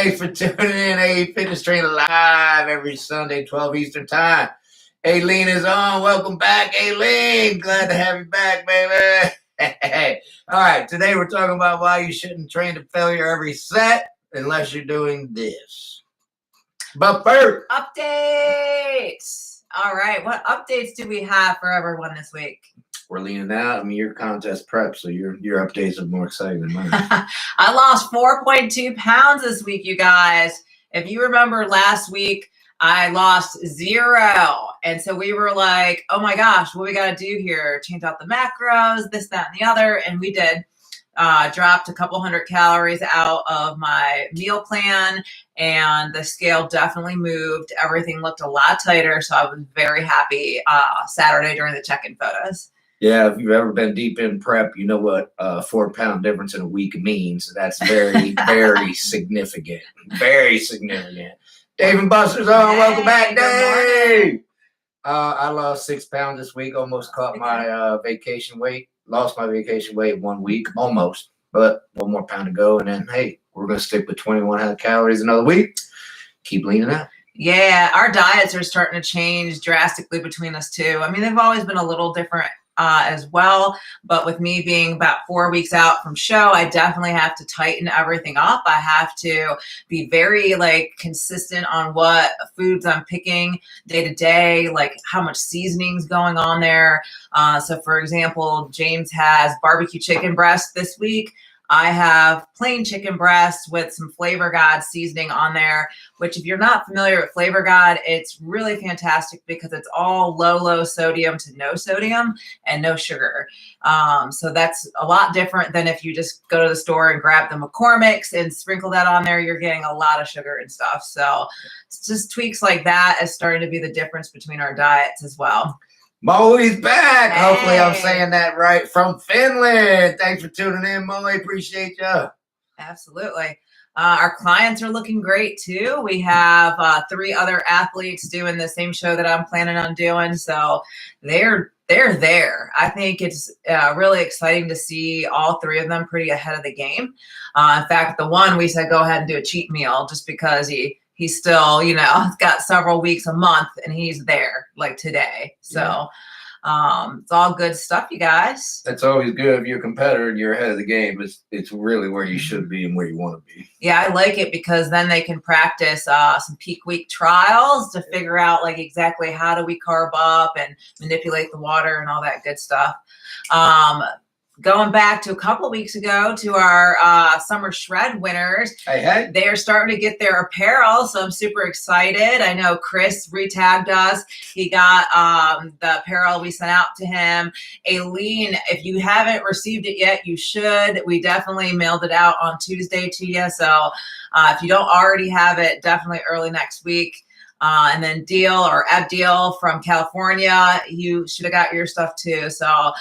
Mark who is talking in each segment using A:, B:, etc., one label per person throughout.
A: Thanks for tuning in. Fitness Train live every Sunday, 12 Eastern Time. Aileen is on. Welcome back, Aileen. Glad to have you back, baby. All right, today we're talking about why you shouldn't train to failure every set unless you're doing this. But first,
B: updates. All right, what updates do we have for everyone this week?
A: We're leaning out. I mean, you're contest prep, so your updates are more exciting than mine.
B: I lost 4.2 pounds this week, you guys. If you remember last week, I lost 0. And so we were like, oh my gosh, what we got to do here? Change out the macros, this, that, and the other. And we did. Dropped a couple hundred calories out of my meal plan, and the scale definitely moved. Everything looked a lot tighter, so I was very happy Saturday during the check-in photos.
A: Yeah, if you've ever been deep in prep, you know what a 4-pound difference in a week means. That's very, very significant. Very significant. Dave and Buster's on. Hey, welcome back, Dave. I lost 6 pounds this week. Almost caught my vacation weight. Lost my vacation weight 1 week, almost. But 1 more pound to go. And then, hey, we're going to stick with 2,100 calories another week. Keep leaning out.
B: Yeah, our diets are starting to change drastically between us, too. I mean, they've always been a little different as well, but with me being about 4 weeks out from show, I definitely have to tighten everything up. I have to be very consistent on what foods I'm picking day to day, like how much seasoning's going on there. So for example, James has barbecue chicken breast this week. I have plain chicken breast with some Flavor God seasoning on there, which if you're not familiar with Flavor God, it's really fantastic because it's all low sodium to no sodium and no sugar. So that's a lot different than if you just go to the store and grab the McCormick's and sprinkle that on there. You're getting a lot of sugar and stuff. So it's just tweaks like that is starting to be the difference between our diets as well.
A: Moe's back.
B: Hey.
A: Hopefully I'm saying that right. From Finland. Thanks for tuning in, Moe. Appreciate you.
B: Absolutely. Our clients are looking great too. We have 3 other athletes doing the same show that I'm planning on doing. So they're there. I think it's really exciting to see all 3 of them pretty ahead of the game. In fact, the one we said, go ahead and do a cheat meal just because he's still, got several weeks, a month, and he's there like today. So it's all good stuff, you guys.
A: That's always good. If you're a competitor and you're ahead of the game, it's really where you should be and where you want to be.
B: Yeah, I like it because then they can practice some peak week trials to figure out exactly how do we carb up and manipulate the water and all that good stuff. Going back to a couple of weeks ago to our Summer Shred winners.
A: Hey.
B: They are starting to get their apparel, so I'm super excited. I know Chris retagged us. He got the apparel we sent out to him. Aileen, if you haven't received it yet, you should. We definitely mailed it out on Tuesday to you, so if you don't already have it, definitely early next week. And then Abdil from California, you should have got your stuff too. So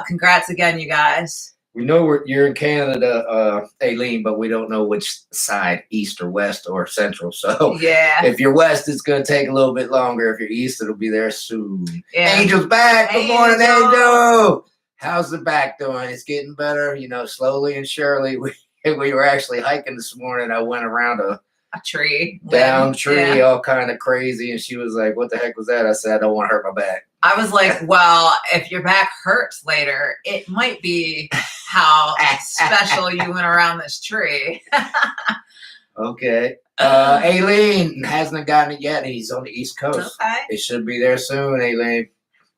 B: congrats again, you guys.
A: We know you're in Canada, Aileen, but we don't know which side, east or west or central. So if you're west, it's going to take a little bit longer. If you're east, it'll be there soon. Yeah. Angel's back. Good morning, Angel. How's the back doing? It's getting better, slowly and surely. We were actually hiking this morning. I went around a
B: tree,
A: down tree, all kind of crazy, and she was like, what the heck was that? I said, I don't want to hurt my back.
B: I was like, well, if your back hurts later, it might be how special you went around this tree.
A: Okay. Aileen hasn't gotten it yet. He's on the East Coast.
B: Okay.
A: It should be there soon, Aileen.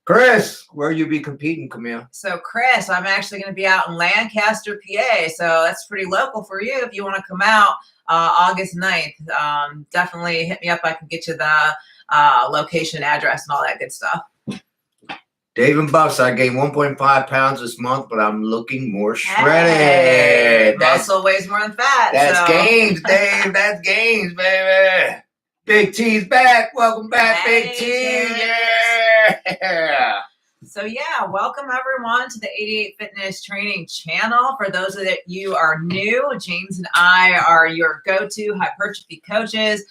A: Chris, where you be competing, Camille?
B: So Chris, I'm actually going to be out in Lancaster, PA. So that's pretty local for you if you want to come out. August 9th. Definitely hit me up. I can get you the location, address, and all that good stuff.
A: Dave and Buffs, I gained 1.5 pounds this month, but I'm looking more shredded.
B: Hey, muscle weighs more than fat.
A: That's gains, Dave. That's gains, baby. Big T's back. Welcome back, Big T. Yeah.
B: So yeah, welcome everyone to the 88 Fitness Training channel. For those of you are new, James and I are your go-to hypertrophy coaches.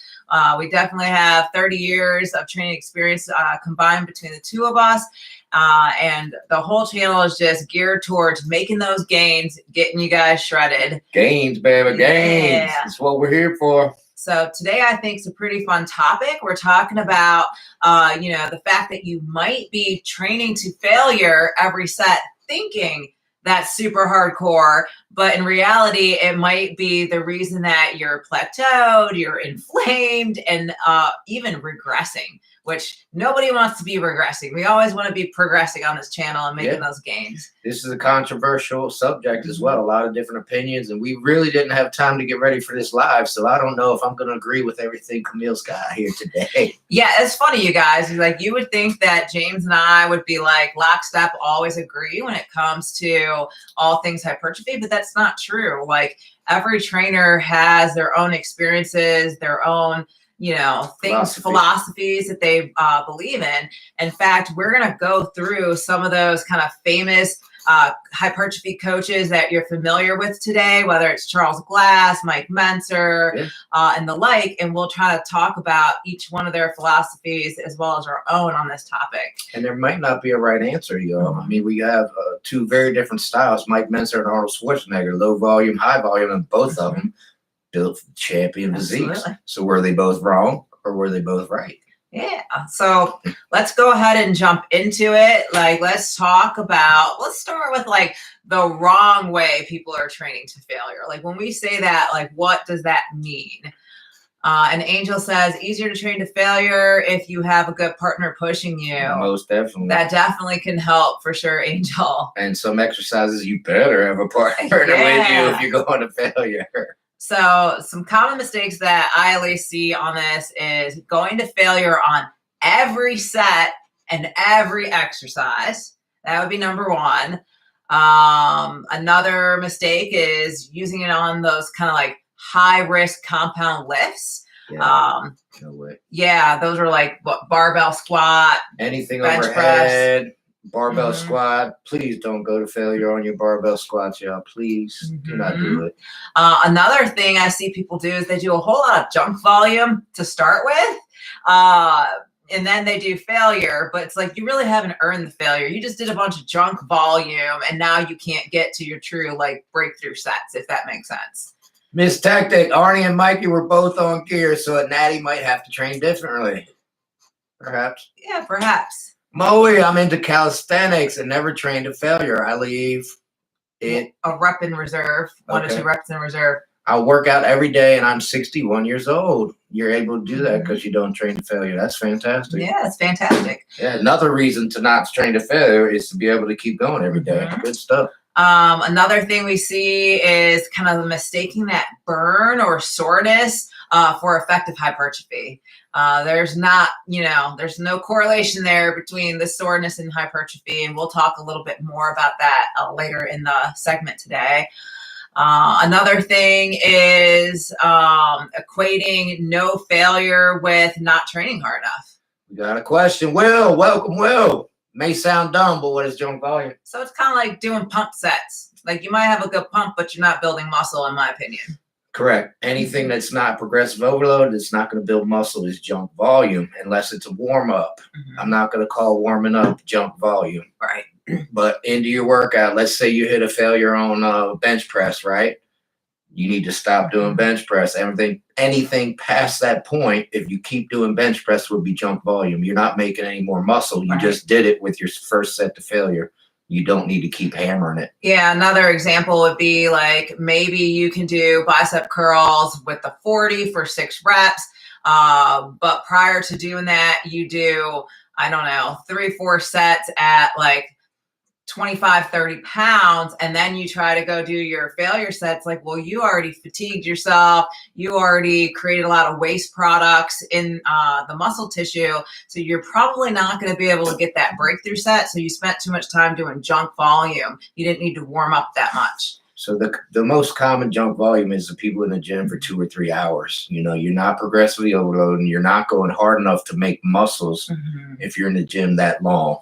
B: We definitely have 30 years of training experience combined between the two of us. And the whole channel is just geared towards making those gains, getting you guys shredded.
A: Gains, baby, gains. That's what we're here for.
B: So today I think is a pretty fun topic. We're talking about, the fact that you might be training to failure every set thinking that's super hardcore, but in reality, it might be the reason that you're plateaued, you're inflamed, and even regressing, which nobody wants to be regressing. We always want to be progressing on this channel and making those gains.
A: This is a controversial subject as well. A lot of different opinions, and we really didn't have time to get ready for this live, so I don't know if I'm going to agree with everything Camille's got here today.
B: Yeah, it's funny, you guys. Like, you would think that James and I would be like lockstep, always agree when it comes to all things hypertrophy, but that's not true. Like, every trainer has their own experiences, their own philosophies that they believe in. In fact, we're going to go through some of those kind of famous hypertrophy coaches that you're familiar with today, whether it's Charles Glass, Mike Mentzer, and the like, and we'll try to talk about each one of their philosophies as well as our own on this topic.
A: And there might not be a right answer, I mean, we have two very different styles, Mike Mentzer and Arnold Schwarzenegger, low volume, high volume, and both of them built champion physiques. So were they both wrong or were they both right?
B: Yeah. So let's go ahead and jump into it. Like, let's start with like the wrong way people are training to failure. Like, when we say that, like, what does that mean? And Angel says, easier to train to failure if you have a good partner pushing you.
A: Most definitely.
B: That definitely can help for sure, Angel.
A: And some exercises you better have a partner with you if you're going to failure.
B: So some common mistakes that I at least see on this is going to failure on every set and every exercise. That would be number one. Another mistake is using it on those kind of like high risk compound lifts.
A: No way.
B: Yeah, those are like barbell squat,
A: anything
B: bench
A: overhead,
B: press.
A: Barbell squat. Please don't go to failure on your barbell squats, y'all. Please do not do it.
B: Another thing I see people do is they do a whole lot of junk volume to start with. And then they do failure, but it's like you really haven't earned the failure. You just did a bunch of junk volume, and now you can't get to your true like breakthrough sets, if that makes sense.
A: Miss Tactic, Arnie and Mikey were both on gear, so a natty might have to train differently. Perhaps.
B: Yeah, perhaps.
A: Moe, I'm into calisthenics and never trained to failure. I leave it.
B: A rep in reserve, 1 to 2 reps in reserve.
A: I work out every day and I'm 61 years old. You're able to do that because you don't train to failure. That's fantastic.
B: Yeah, it's fantastic.
A: Yeah, another reason to not train to failure is to be able to keep going every day. Good stuff.
B: Another thing we see is kind of mistaking that burn or soreness for effective hypertrophy. There's no correlation there between the soreness and hypertrophy, and we'll talk a little bit more about that later in the segment today. Another thing is equating no failure with not training hard enough.
A: We got a question. Will, welcome, Will. May sound dumb, but what is junk volume?
B: So it's kind of like doing pump sets. Like, you might have a good pump, but you're not building muscle, in my opinion.
A: Correct. Anything that's not progressive overload, that's not going to build muscle, is junk volume, unless it's a warm-up. I'm not going to call warming up junk volume.
B: Right.
A: But into your workout, let's say you hit a failure on bench press, right? You need to stop doing bench press. Anything past that point, if you keep doing bench press, will be junk volume. You're not making any more muscle. You just did it with your first set to failure. You don't need to keep hammering it. Yeah,
B: another example would be like maybe you can do bicep curls with the 40 for 6 reps. But prior to doing that, you do, 3-4 sets at like 25, 30 pounds, and then you try to go do your failure sets. Like, well, you already fatigued yourself. You already created a lot of waste products in the muscle tissue. So you're probably not going to be able to get that breakthrough set. So you spent too much time doing junk volume. You didn't need to warm up that much.
A: So the most common junk volume is the people in the gym for 2 or 3 hours. You're not progressively overloading. You're not going hard enough to make muscles if you're in the gym that long.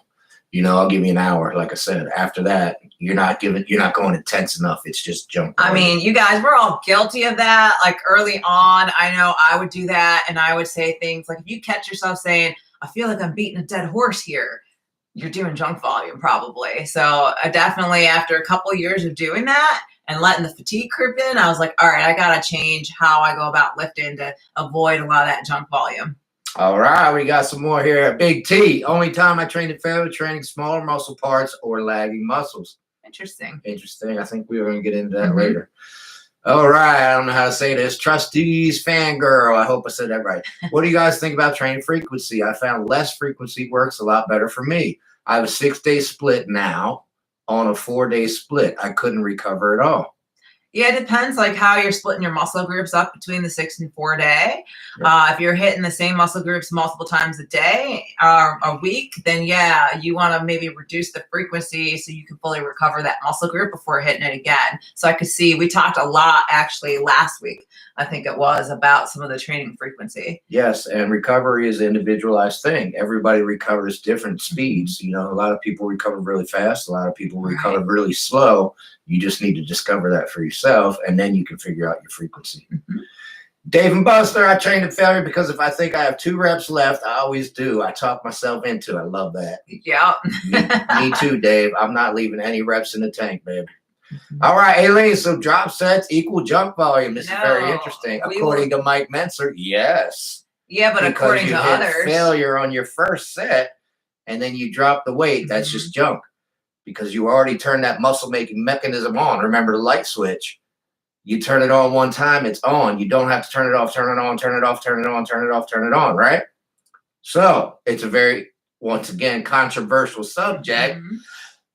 A: I'll give you an hour. Like I said, after that, you're not going intense enough. It's just junk.
B: I mean, you guys, we're all guilty of that. Like early on, I know I would do that. And I would say things like, if you catch yourself saying, I feel like I'm beating a dead horse here, you're doing junk volume probably. So I definitely, after a couple of years of doing that and letting the fatigue creep in, I was like, all right, I got to change how I go about lifting to avoid a lot of that junk volume.
A: All right, we got some more here. Big T. Only time I train to failure, training smaller muscle parts or lagging muscles.
B: Interesting.
A: I think we were going to get into that later. All right, I don't know how to say this. Trustees fangirl. I hope I said that right. What do you guys think about training frequency? I found less frequency works a lot better for me. I have a 6-day split now on a 4-day split. I couldn't recover at all.
B: Yeah, it depends like how you're splitting your muscle groups up between the 6 and 4 day. If you're hitting the same muscle groups multiple times a day or a week, then yeah, you want to maybe reduce the frequency so you can fully recover that muscle group before hitting it again. So I could see, we talked a lot actually last week, I think it was, about some of the training frequency.
A: Yes, and recovery is an individualized thing. Everybody recovers different speeds. A lot of people recover really fast. A lot of people recover really slow. You just need to discover that for yourself, and then you can figure out your frequency. Dave and Buster, I train to failure because if I think I have 2 reps left, I always do. I talk myself into it. I love that.
B: Yeah.
A: Me too, Dave. I'm not leaving any reps in the tank, babe. All right, Aileen, so drop sets equal junk volume. This is very interesting. According to Mike Mentzer, yes.
B: Yeah, but
A: because
B: according to others.
A: Failure on your first set, and then you drop the weight. That's just junk. Because you already turned that muscle-making mechanism on. Remember the light switch. You turn it on one time, it's on. You don't have to turn it off, turn it on, turn it off, turn it on, turn it off, turn it on, right? So it's a very, once again, controversial subject.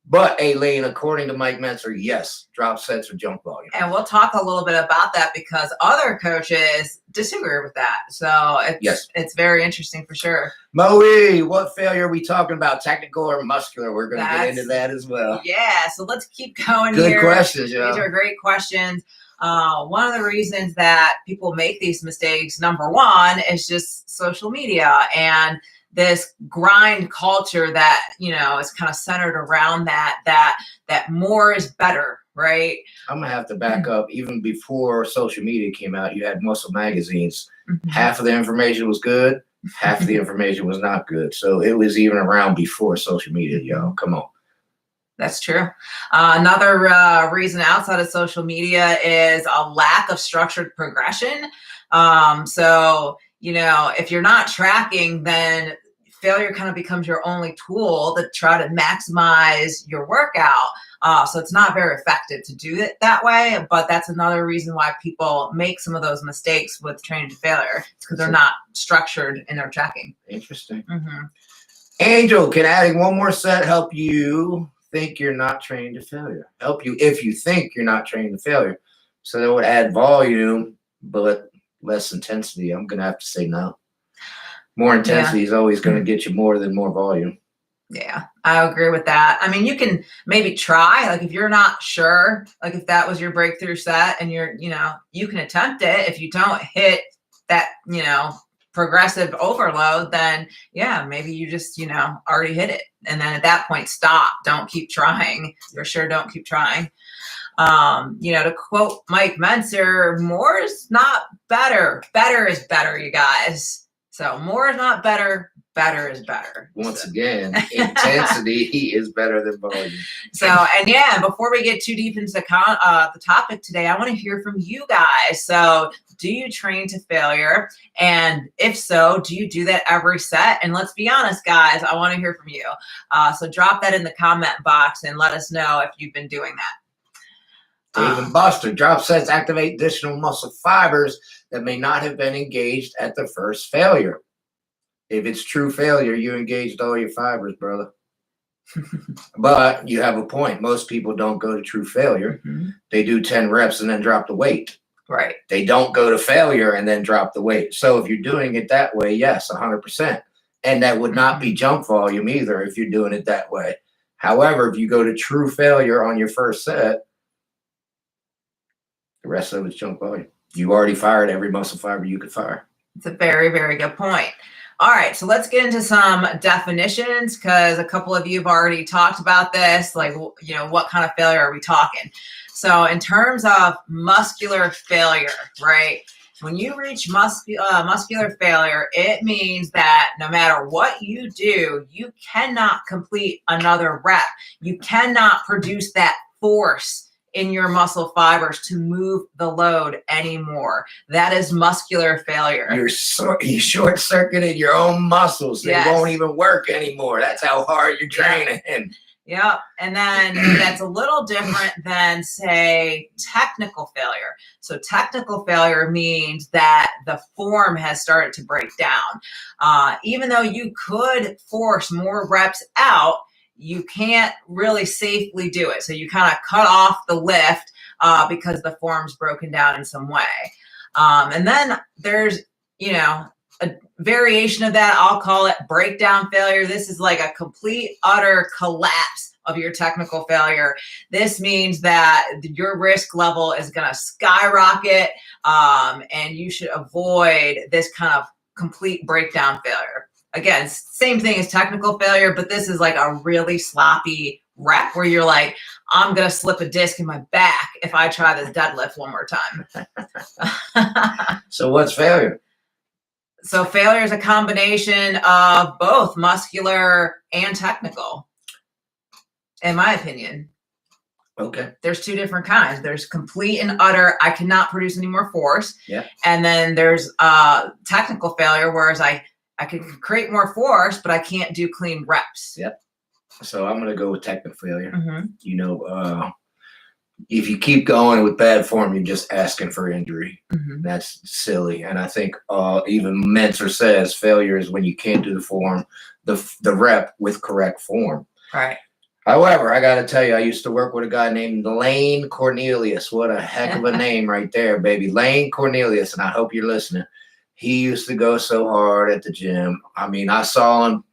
A: But, Aileen, according to Mike Mentzer, yes, drop sets are junk volume.
B: And we'll talk a little bit about that because other coaches disagree with that. So it's very interesting for sure.
A: Moe, what failure are we talking about? Technical or muscular? We're going to get into that as well.
B: Yeah, so let's keep going
A: here.
B: Good
A: questions, y'all.
B: These are great questions. One of the reasons that people make these mistakes, number one, is just social media and this grind culture that, is kind of centered around that more is better, right?
A: I'm going to have to back up. Even before social media came out, you had muscle magazines. Half of the information was good. Half of the information was not good. So it was even around before social media, y'all. Come on.
B: That's true. Another reason outside of social media is a lack of structured progression. So, if you're not tracking, then failure kind of becomes your only tool to try to maximize your workout. So it's not very effective to do it that way, but that's another reason why people make some of those mistakes with training to failure. It's because they're not structured in their tracking.
A: Interesting. Angel, can adding one more set help you think you're not training to failure? Help you if you think you're not training to failure. So that would add volume, but less intensity. I'm going to have to say no. More intensity is always going to get you more than more volume.
B: Yeah, I agree with that. I mean, you can maybe try, like if you're not sure, like if that was your breakthrough set and you're, you can attempt it. If you don't hit that, progressive overload, then yeah, maybe you just, already hit it. And then at that point, stop. Don't keep trying. For sure, don't keep trying. To quote Mike Mentzer, more is not better. Better is better, you guys. So more is not better. Better is better.
A: Once again, intensity is better than volume.
B: So, and before we get too deep into the topic today, I want to hear from you guys. So do you train to failure? And if so, do you do that every set? And let's be honest, guys, I want to hear from you. So drop that in the comment box and let us know if you've been doing that.
A: Dave and Buster, drop sets activate additional muscle fibers that may not have been engaged at the first failure. If it's true failure, you engaged all your fibers, brother. But you have a point. Most people don't go to true failure. They do 10 reps and then drop the weight.
B: Right.
A: They don't go to failure and then drop the weight. So if you're doing it that way, yes, 100%. And that would not be junk volume either if you're doing it that way. However, if you go to true failure on your first set, the rest of it's junk volume. You already fired every muscle fiber you could fire.
B: It's a very, very good point. All right, so let's get into some definitions because a couple of you have already talked about this. Like, you know, what kind of failure are we talking? So in terms of muscular failure, right? When you reach muscular failure, it means that no matter what you do, you cannot complete another rep. You cannot produce that force in your muscle fibers to move the load anymore. That is muscular failure.
A: You short-circuited your own muscles. They
B: Yes.
A: won't even work anymore. That's how hard you're training.
B: Yep. And then that's a little different than, say, technical failure. So technical failure means that the form has started to break down. Even though you could force more reps out, you can't really safely do it. So you kind of cut off the lift because the form's broken down in some way. And then there's, you know, a variation of that. I'll call it breakdown failure. This is like a complete, utter collapse of your technical failure. This means that your risk level is going to skyrocket, and you should avoid this kind of complete breakdown failure. Again, same thing as technical failure, but this is like a really sloppy rep where you're like, I'm going to slip a disc in my back if I try this deadlift one more time.
A: So what's failure?
B: So failure is a combination of both muscular and technical, in my opinion.
A: Okay.
B: There's two different kinds. There's complete and utter, I cannot produce any more force.
A: Yeah.
B: And then there's technical failure, whereas I can create more force, but I can't do clean reps.
A: Yep. So I'm going to go with technical failure.
B: Mm-hmm.
A: You know, if you keep going with bad form, you're just asking for injury.
B: Mm-hmm.
A: That's silly. And I think even Mentor says failure is when you can't do the form, the rep with correct form.
B: Right.
A: However, I got to tell you, I used to work with a guy named Lane Cornelius. What a heck of a name right there, baby. Lane Cornelius. And I hope you're listening. He used to go so hard at the gym. I mean, I saw him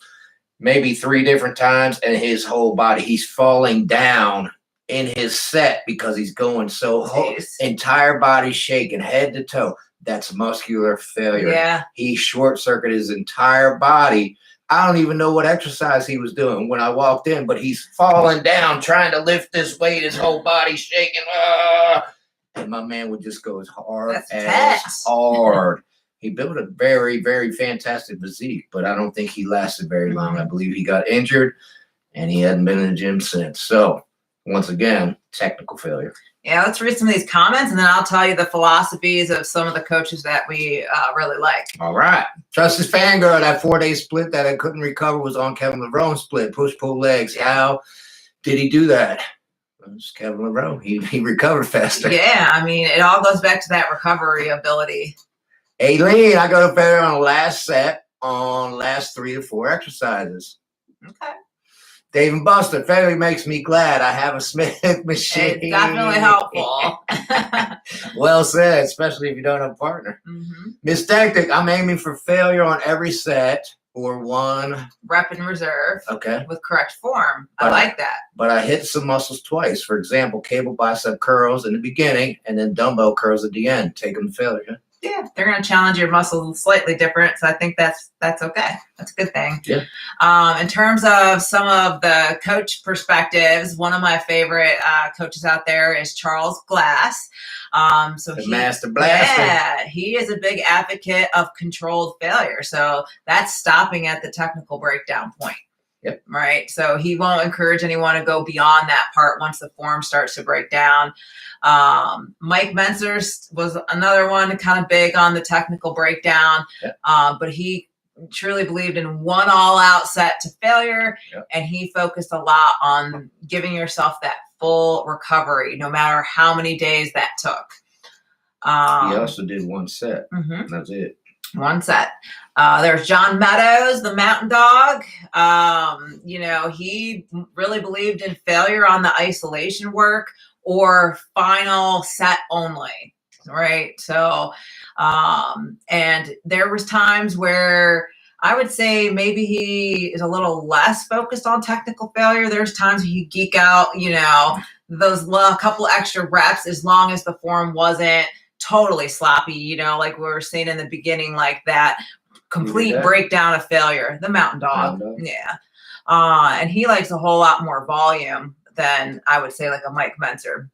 A: maybe 3 different times, and his whole body, he's falling down in his set because he's going so hard. Entire body shaking, head to toe. That's muscular failure.
B: Yeah.
A: He short-circuited his entire body. I don't even know what exercise he was doing when I walked in, but he's falling down, trying to lift this weight, his whole body shaking. And my man would just go as hard as hard. He built a very, very fantastic physique, but I don't think he lasted very long. I believe he got injured, and he hadn't been in the gym since. So, once again, technical failure.
B: Yeah, let's read some of these comments, and then I'll tell you the philosophies of some of the coaches that we really like.
A: All right. Justice Fangirl, that 4-day split that I couldn't recover was on Kevin LeBron's split, push-pull legs. Yeah. How did he do that? Well, it's Kevin LeBron. He recovered faster.
B: Yeah, I mean, it all goes back to that recovery ability.
A: Aileen, I go to failure on the last set on last 3 to 4 exercises.
B: Okay.
A: Dave and Buster, failure makes me glad I have a Smith machine.
B: It's definitely helpful.
A: Well said, especially if you don't have a partner.
B: Mm-hmm.
A: Miss Tactic, I'm aiming for failure on every set or 1
B: rep in reserve.
A: Okay.
B: With correct form. I like that.
A: But I hit some muscles twice. For example, cable bicep curls in the beginning and then dumbbell curls at the end. Take them to failure.
B: Yeah, they're going to challenge your muscles slightly different. So I think that's okay. That's a good thing.
A: Yeah.
B: In terms of some of the coach perspectives, one of my favorite coaches out there is Charles Glass. So
A: the Master Blaster.
B: Yeah, he is a big advocate of controlled failure. So that's stopping at the technical breakdown point.
A: Yep.
B: Right. So he won't encourage anyone to go beyond that part once the form starts to break down. Mike Menzer was another one kind of big on the technical breakdown.
A: Yep.
B: But he truly believed in one all-out set to failure.
A: Yep. And
B: he focused a lot on giving yourself that full recovery, no matter how many days that took.
A: He also did 1 set.
B: Mm-hmm.
A: That's it.
B: 1 set. There's John Meadows, the mountain dog. He really believed in failure on the isolation work or final set only. Right. So, and there was times where I would say maybe he is a little less focused on technical failure. There's times he geek out, those couple extra reps, as long as the form wasn't totally sloppy, like we were saying in the beginning, like that complete breakdown of failure. The Mountain Dog. Yeah. And he likes a whole lot more volume than I would say like a Mike Menzer.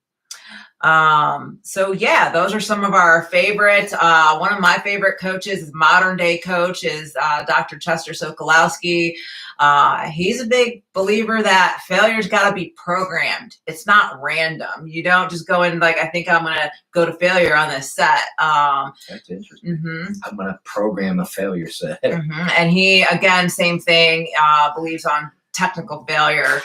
B: So yeah, those are some of our favorites. One of my favorite coaches is modern day coach is Dr. Chester Sokolowski. He's a big believer that failure's got to be programmed. It's not random. You don't just go in like, I think I'm going to go to failure on this set.
A: That's interesting. I'm going to program a failure set.
B: And he, again, same thing, believes on technical failure.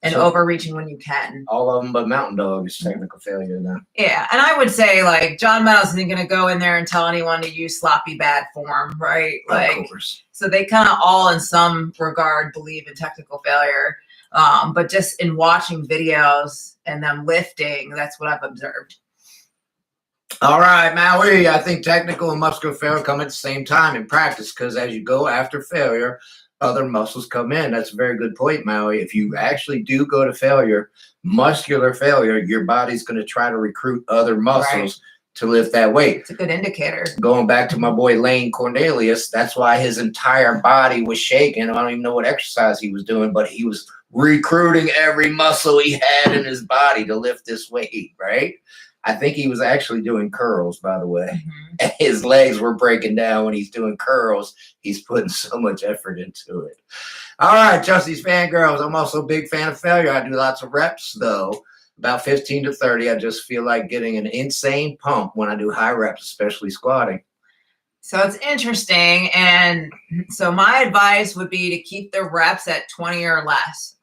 B: And so, overreaching when you can.
A: All of them but Mountain Dog is technical failure now.
B: Yeah, and I would say, like, John Meadows isn't going to go in there and tell anyone to use sloppy bad form, right? Like,
A: of course.
B: So they kind of all, in some regard, believe in technical failure. But just in watching videos and them lifting, that's what I've observed.
A: All right, Maui, I think technical and muscular failure come at the same time in practice because as you go after failure, other muscles come in. That's a very good point, Maui. If you actually do go to failure, muscular failure, your body's going to try to recruit other muscles to lift that weight.
B: It's a good indicator.
A: Going back to my boy Lane Cornelius, that's why his entire body was shaking. I don't even know what exercise he was doing, but he was recruiting every muscle he had in his body to lift this weight, right? I think he was actually doing curls, by the way. And his legs were breaking down when he's doing curls. He's putting so much effort into it. All right, Justy's fangirls. I'm also a big fan of failure. I do lots of reps, though. About 15 to 30. I just feel like getting an insane pump when I do high reps, especially squatting.
B: So it's interesting. And so my advice would be to keep the reps at 20 or less.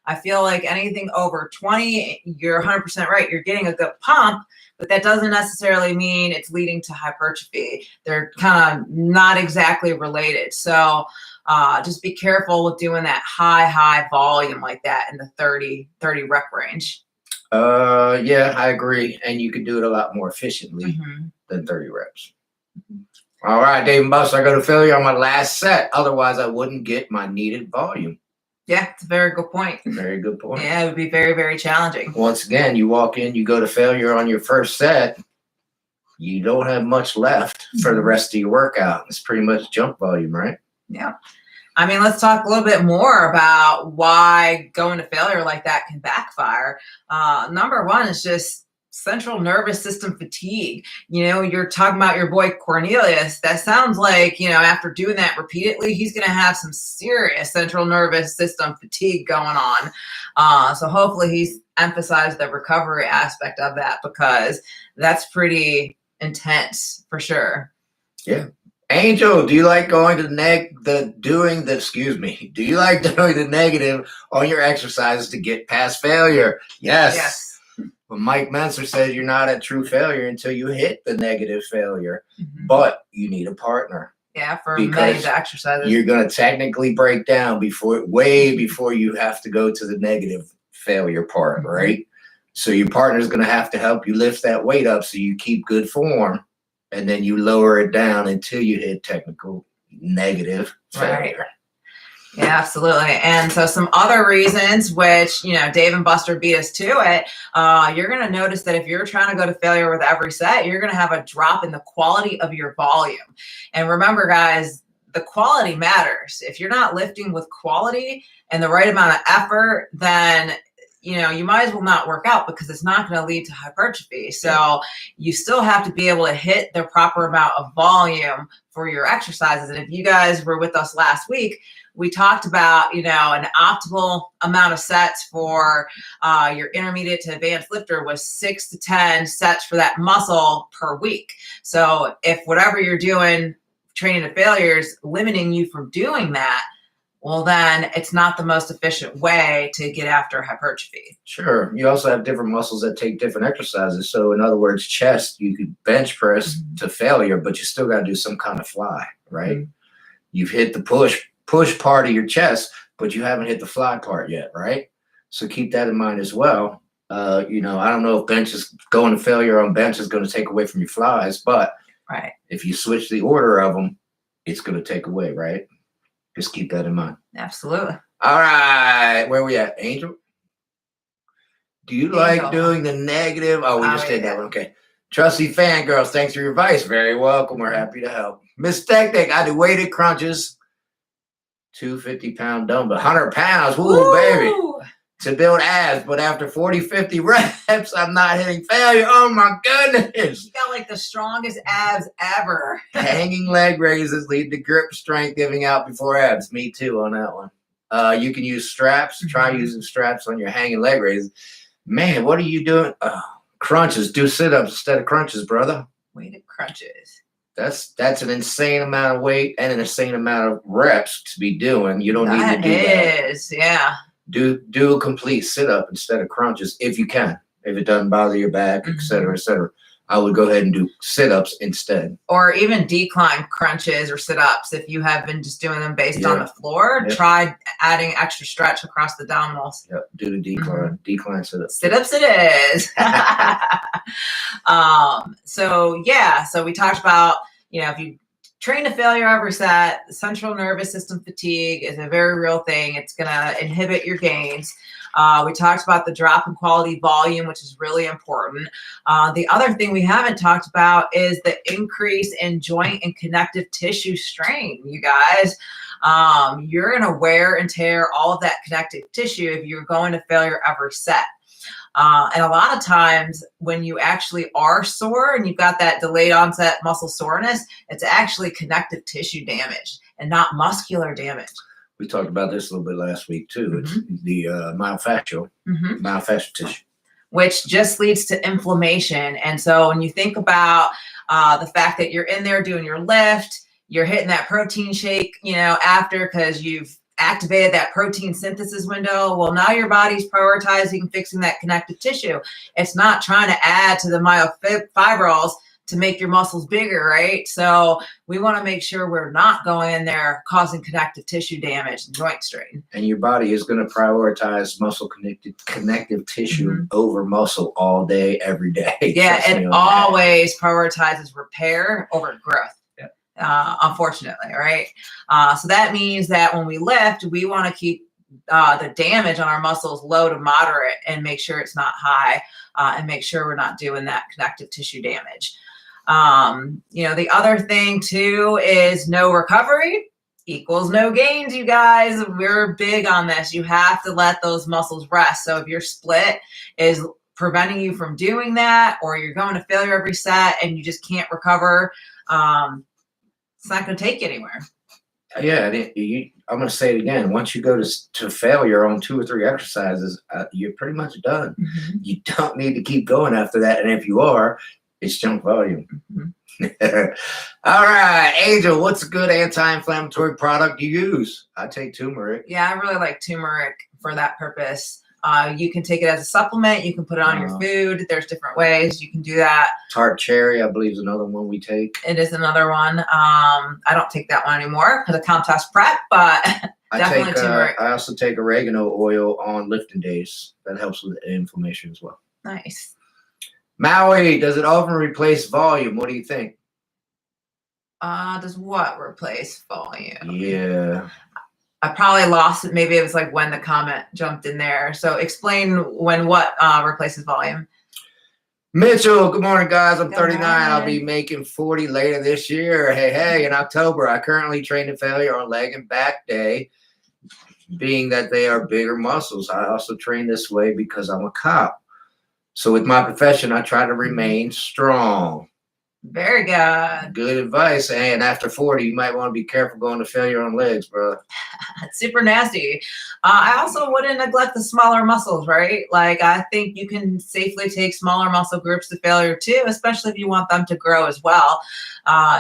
B: I feel like anything over 20, you're 100% right. You're getting a good pump, but that doesn't necessarily mean it's leading to hypertrophy. They're kind of not exactly related. So just be careful with doing that high volume like that in the 30 rep range.
A: Yeah, I agree. And you can do it a lot more efficiently than 30 reps. All right, Dave and Buster, I go to failure on my last set. Otherwise, I wouldn't get my needed volume.
B: Yeah, it's a very good point.
A: Very good point.
B: Yeah, it would be very, very challenging.
A: Once again, you walk in, you go to failure on your first set. You don't have much left for the rest of your workout. It's pretty much jump volume, right?
B: Yeah. I mean, let's talk a little bit more about why going to failure like that can backfire. Number one is just central nervous system fatigue. You know, you're talking about your boy Cornelius. That sounds like, you know, after doing that repeatedly, he's going to have some serious central nervous system fatigue going on. So hopefully he's emphasized the recovery aspect of that because that's pretty intense for sure.
A: Yeah. Angel, do you like going to do you like doing the negative on your exercises to get past failure? Yes. But Mike Menzer says you're not at true failure until you hit the negative failure, but you need a partner.
B: Yeah, for many of the exercises.
A: You're going to technically break down way before you have to go to the negative failure part, right? So your partner is going to have to help you lift that weight up so you keep good form, and then you lower it down until you hit technical negative failure.
B: Yeah, absolutely. And so some other reasons, which, you know, Dave and Buster beat us to it, you're going to notice that if you're trying to go to failure with every set, you're going to have a drop in the quality of your volume. And remember, guys, the quality matters. If you're not lifting with quality and the right amount of effort, then you know, you might as well not work out because it's not going to lead to hypertrophy. So you still have to be able to hit the proper amount of volume for your exercises. And if you guys were with us last week, we talked about, you know, an optimal amount of sets for your intermediate to advanced lifter was 6 to 10 sets for that muscle per week. So if whatever you're doing, training to failure is limiting you from doing that, well, then it's not the most efficient way to get after hypertrophy.
A: Sure. You also have different muscles that take different exercises. So in other words, chest, you could bench press to failure, but you still got to do some kind of fly, right? You've hit the push part of your chest, but you haven't hit the fly part yet, right? So keep that in mind as well. You know, I don't know if bench is going to failure on bench is going to take away from your flies, but if you switch the order of them, it's going to take away, right? Just keep that in mind.
B: Absolutely.
A: All right. Where we at? Angel? Do you like doing the negative? Oh, we just did that one. Okay. Trusty fangirls, thanks for your advice. Very welcome. We're happy to help. Miss Technic, I do weighted crunches, 250-pound dumbbell, 100 pounds. Ooh, baby. To build abs, but after 40, 50 reps, I'm not hitting failure. Oh my goodness.
B: You got like the strongest abs ever.
A: Hanging leg raises lead to grip strength giving out before abs. Me too on that one. You can use straps. Try using straps on your hanging leg raises. Man, what are you doing? Crunches. Do sit-ups instead of crunches, brother.
B: Weighted crunches.
A: That's an insane amount of weight and an insane amount of reps to be doing. You don't need to do that.
B: That is, yeah.
A: Do a complete sit-up instead of crunches if you can. If it doesn't bother your back, et cetera, et cetera. I would go ahead and do sit-ups instead.
B: Or even decline crunches or sit-ups if you have been just doing them based on the floor. Try adding extra stretch across the abdominals.
A: Yep, do the decline. Decline sit-ups.
B: Sit-ups it is. So we talked about, if you train to failure every set, the central nervous system fatigue is a very real thing. It's going to inhibit your gains. We talked about the drop in quality volume, which is really important. The other thing we haven't talked about is the increase in joint and connective tissue strain, you guys. You're going to wear and tear all of that connective tissue if you're going to failure every set. And a lot of times when you actually are sore and you've got that delayed onset muscle soreness, it's actually connective tissue damage and not muscular damage.
A: We talked about this a little bit last week too. It's the myofascial tissue,
B: which just leads to inflammation. And so when you think about the fact that you're in there doing your lift, you're hitting that protein shake, after because you've activated that protein synthesis window. Well, now your body's prioritizing fixing that connective tissue. It's not trying to add to the myofibrils to make your muscles bigger, right? So we want to make sure we're not going in there causing connective tissue damage and joint strain.
A: And your body is going to prioritize muscle connective tissue over muscle all day, every day.
B: Yeah, it always prioritizes repair over growth. Unfortunately, right? So that means that when we lift, we want to keep the damage on our muscles low to moderate and make sure it's not high and make sure we're not doing that connective tissue damage. The other thing too is no recovery equals no gains, you guys. We're big on this. You have to let those muscles rest. So if your split is preventing you from doing that, or you're going to failure every set and you just can't recover, it's not going to take you anywhere.
A: Yeah, I'm going to say it again. Once you go to failure on 2 or 3 exercises, you're pretty much done. You don't need to keep going after that. And if you are, it's junk volume. All right, Angel, what's a good anti-inflammatory product you use? I take turmeric.
B: Yeah, I really like turmeric for that purpose. You can take it as a supplement. You can put it on your food. There's different ways you can do that. Tart
A: cherry, I believe, is another one we take.
B: It is another one. I don't take that one anymore because of contest prep, but definitely turmeric.
A: I also take oregano oil on lifting days. That helps with inflammation as well.
B: Nice.
A: Maui, does it often replace volume? What do you think?
B: Does what replace volume?
A: Yeah.
B: I probably lost it. Maybe it was like when the comment jumped in there. So explain when what replaces volume.
A: Mitchell, good morning, guys. I'm 39. I'll be making 40 later this year. Hey, in October. I currently train to failure on leg and back day, being that they are bigger muscles. I also train this way because I'm a cop. So with my profession, I try to remain strong.
B: Very good.
A: Good advice. And after 40, you might want to be careful going to failure on legs, bro.
B: It's super nasty. I also wouldn't neglect the smaller muscles, right? Like, I think you can safely take smaller muscle groups to failure too, especially if you want them to grow as well.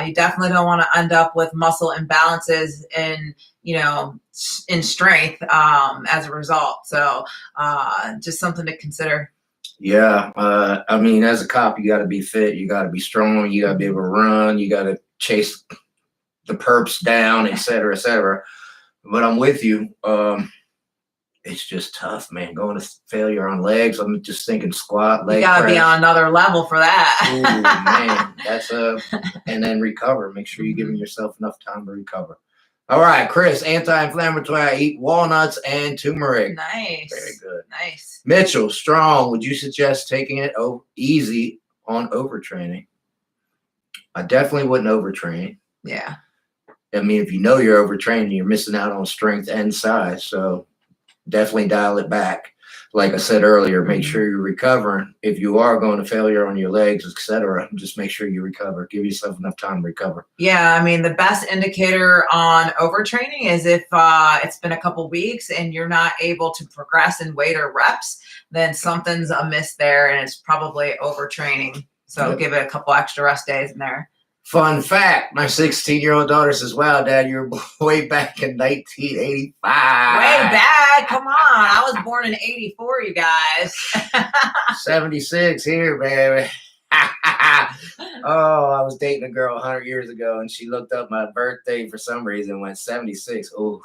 B: You definitely don't want to end up with muscle imbalances in strength as a result. So just something to consider.
A: Yeah. As a cop, you got to be fit. You got to be strong. You got to be able to run. You got to chase the perps down, et cetera, et cetera. But I'm with you. It's just tough, man. Going to failure on legs. I'm just thinking squat, leg.
B: You got to be on another level for that.
A: Ooh, man. And then recover. Make sure you're giving yourself enough time to recover. All right, Chris, anti-inflammatory. I eat walnuts and turmeric.
B: Nice.
A: Very good.
B: Nice.
A: Mitchell, strong. Would you suggest taking it easy on overtraining. I definitely wouldn't overtrain.
B: Yeah.
A: I mean, if you know you're overtraining, you're missing out on strength and size. So definitely dial it back. Like I said earlier, make sure you're recovering. If you are going to failure on your legs, etc., just make sure you recover. Give yourself enough time to recover.
B: Yeah, I mean, the best indicator on overtraining is if it's been a couple weeks and you're not able to progress in weight or reps, then something's amiss there, and it's probably overtraining. So give it a couple extra rest days in there.
A: Fun fact, my 16-year-old daughter says, wow, Dad, you're way back in 1985.
B: Way back? Come on. I was born in 84, you guys.
A: 76 here, baby. Oh, I was dating a girl 100 years ago, and she looked up my birthday for some reason and went 76. Oh,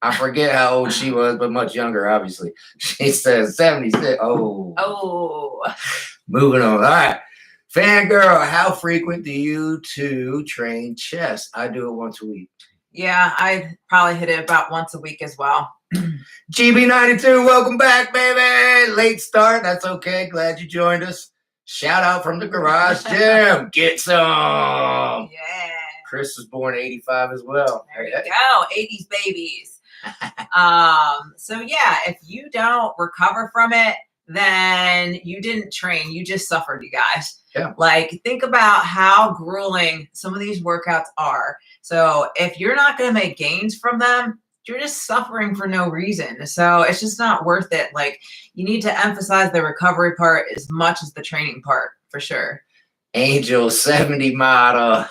A: I forget how old she was, but much younger, obviously. She says 76. Oh. Moving on. All right. Fangirl, how frequent do you two train chest? I do it once a week.
B: Yeah, I probably hit it about once a week as well.
A: GB92, welcome back, baby. Late start. That's okay. Glad you joined us. Shout out from the garage gym. Get some.
B: Yeah.
A: Chris was born in 85 as well.
B: There you go. 80s babies. So yeah, if you don't recover from it, then you didn't train. You just suffered, you guys.
A: Yeah.
B: Like, think about how grueling some of these workouts are. So if you're not going to make gains from them, you're just suffering for no reason. So it's just not worth it. Like, you need to emphasize the recovery part as much as the training part, for sure.
A: Angel 70 model.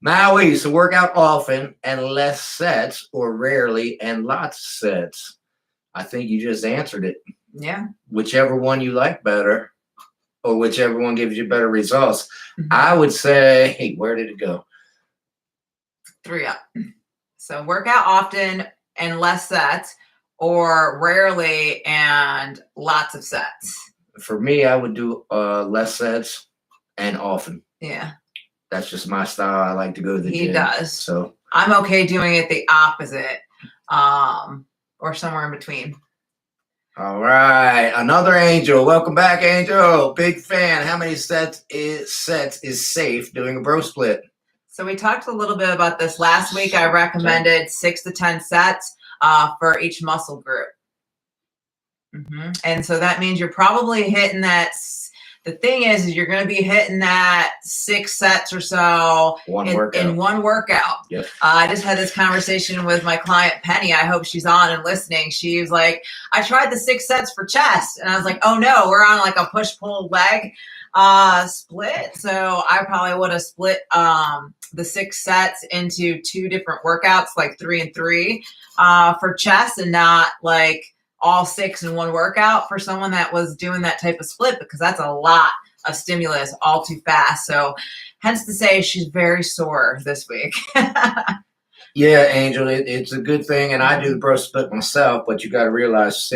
A: Maui used to work out often and less sets, or rarely and lots of sets. I think you just answered it.
B: Yeah.
A: Whichever one you like better, or whichever one gives you better results. I would say, hey, where did it go?
B: 3 up. So work out often and less sets, or rarely and lots of sets.
A: For me, I would do less sets and often.
B: Yeah.
A: That's just my style. I like to go to the gym.
B: He does.
A: So
B: I'm okay doing it the opposite, or somewhere in between.
A: All right, another Angel. Welcome back, Angel. Big fan. How many sets is safe doing a bro split?
B: So we talked a little bit about this last week. I recommended 6 to 10 sets for each muscle group. And so that means you're probably hitting that. The thing is you're going to be hitting that 6 sets or so in one workout.
A: Yep.
B: I just had this conversation with my client, Penny. I hope she's on and listening. She was like, I tried the 6 sets for chest. And I was like, oh no, we're on like a push-pull leg split. So I probably would have split the 6 sets into 2 different workouts, like 3 and 3 for chest, and not like all 6 in one workout for someone that was doing that type of split, because that's a lot of stimulus all too fast. So hence to say she's very sore this week.
A: Yeah, Angel, it's a good thing. And I do the bro split myself, but you got to realize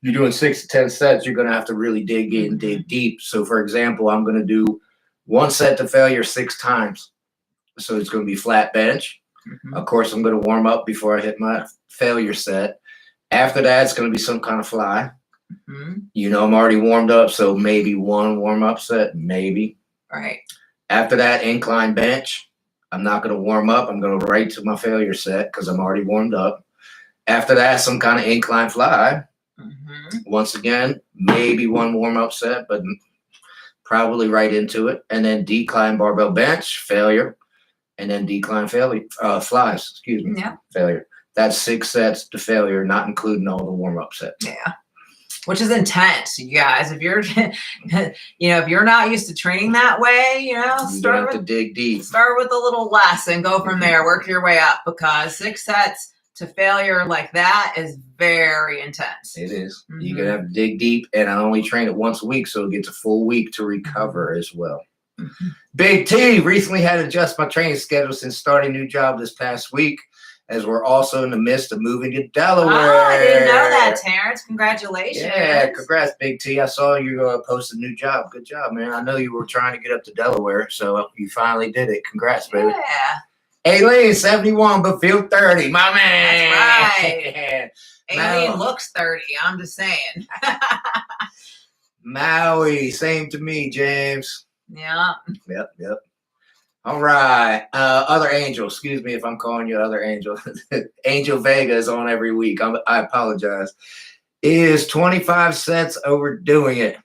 A: you're doing 6 to 10 sets, you're going to have to really dig in, dig deep. So for example, I'm going to do 1 set to failure 6 times. So it's going to be flat bench. Of course, I'm going to warm up before I hit my failure set. After that, it's going to be some kind of fly. You know, I'm already warmed up, so maybe 1 warm-up set, maybe.
B: Right.
A: After that, incline bench. I'm not going to warm up. I'm going to right to my failure set because I'm already warmed up. After that, some kind of incline fly. Once again, maybe 1 warm-up set, but probably right into it. And then decline barbell bench, failure. And then decline flies, failure. That's 6 sets to failure, not including all the warm-up sets.
B: Yeah, which is intense, you guys. If you're, if you're not used to training that way,
A: you have to dig deep.
B: Start with a little less and go from there. Work your way up, because 6 sets to failure like that is very intense.
A: It is. You're gonna have to dig deep, and I only train it once a week, so it gets a full week to recover as well. Big T recently had to adjust my training schedule since starting a new job this past week, as we're also in the midst of moving to Delaware.
B: Oh, I didn't know that, Terrence. Congratulations.
A: Yeah, congrats, Big T. I saw you post a new job. Good job, man. I know you were trying to get up to Delaware, so you finally did it. Congrats, baby.
B: Yeah.
A: Aileen, 71, but feel 30. My man.
B: That's right. Aileen looks 30. I'm just saying.
A: Maui, same to me, James.
B: Yeah.
A: Yep. All right. Other Angel, excuse me if I'm calling you Other Angel. Angel Vega is on every week. I apologize. Is 25 sets overdoing it?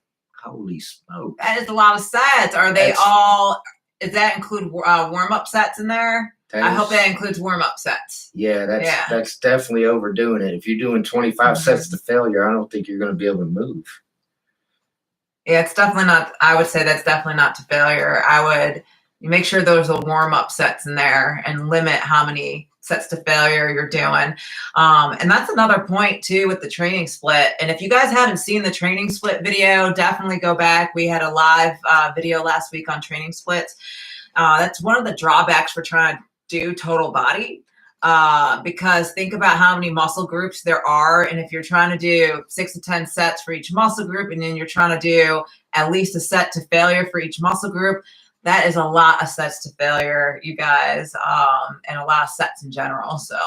A: Holy smoke.
B: That is a lot of sets. Are they all, does that include warm-up sets in there? I hope that includes warm-up sets.
A: Yeah, that's definitely overdoing it. If you're doing 25 sets to failure, I don't think you're going to be able to move.
B: Yeah, it's definitely not. I would say that's definitely not to failure. I would make sure there's a warm-up sets in there and limit how many sets to failure you're doing. And that's another point too with the training split. And if you guys haven't seen the training split video, definitely go back. We had a live video last week on training splits. That's one of the drawbacks for trying to do total body. Because think about how many muscle groups there are. And if you're trying to do 6 to 10 sets for each muscle group, and then you're trying to do at least a set to failure for each muscle group, that is a lot of sets to failure, you guys, and a lot of sets in general. So,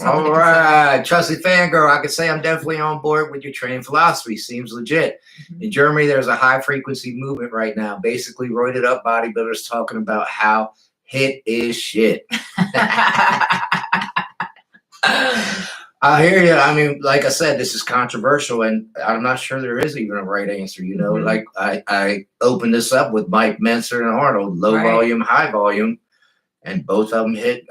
A: all right, trusted fangirl, I can say I'm definitely on board with your training philosophy. Seems legit. In Germany, there's a high frequency movement right now. Basically, roided up bodybuilders talking about how HIIT is shit. I hear you. I mean, like I said, this is controversial, and I'm not sure there is even a right answer. You know, like I opened this up with Mike Mentzer and Arnold, low volume, high volume, and both of them hit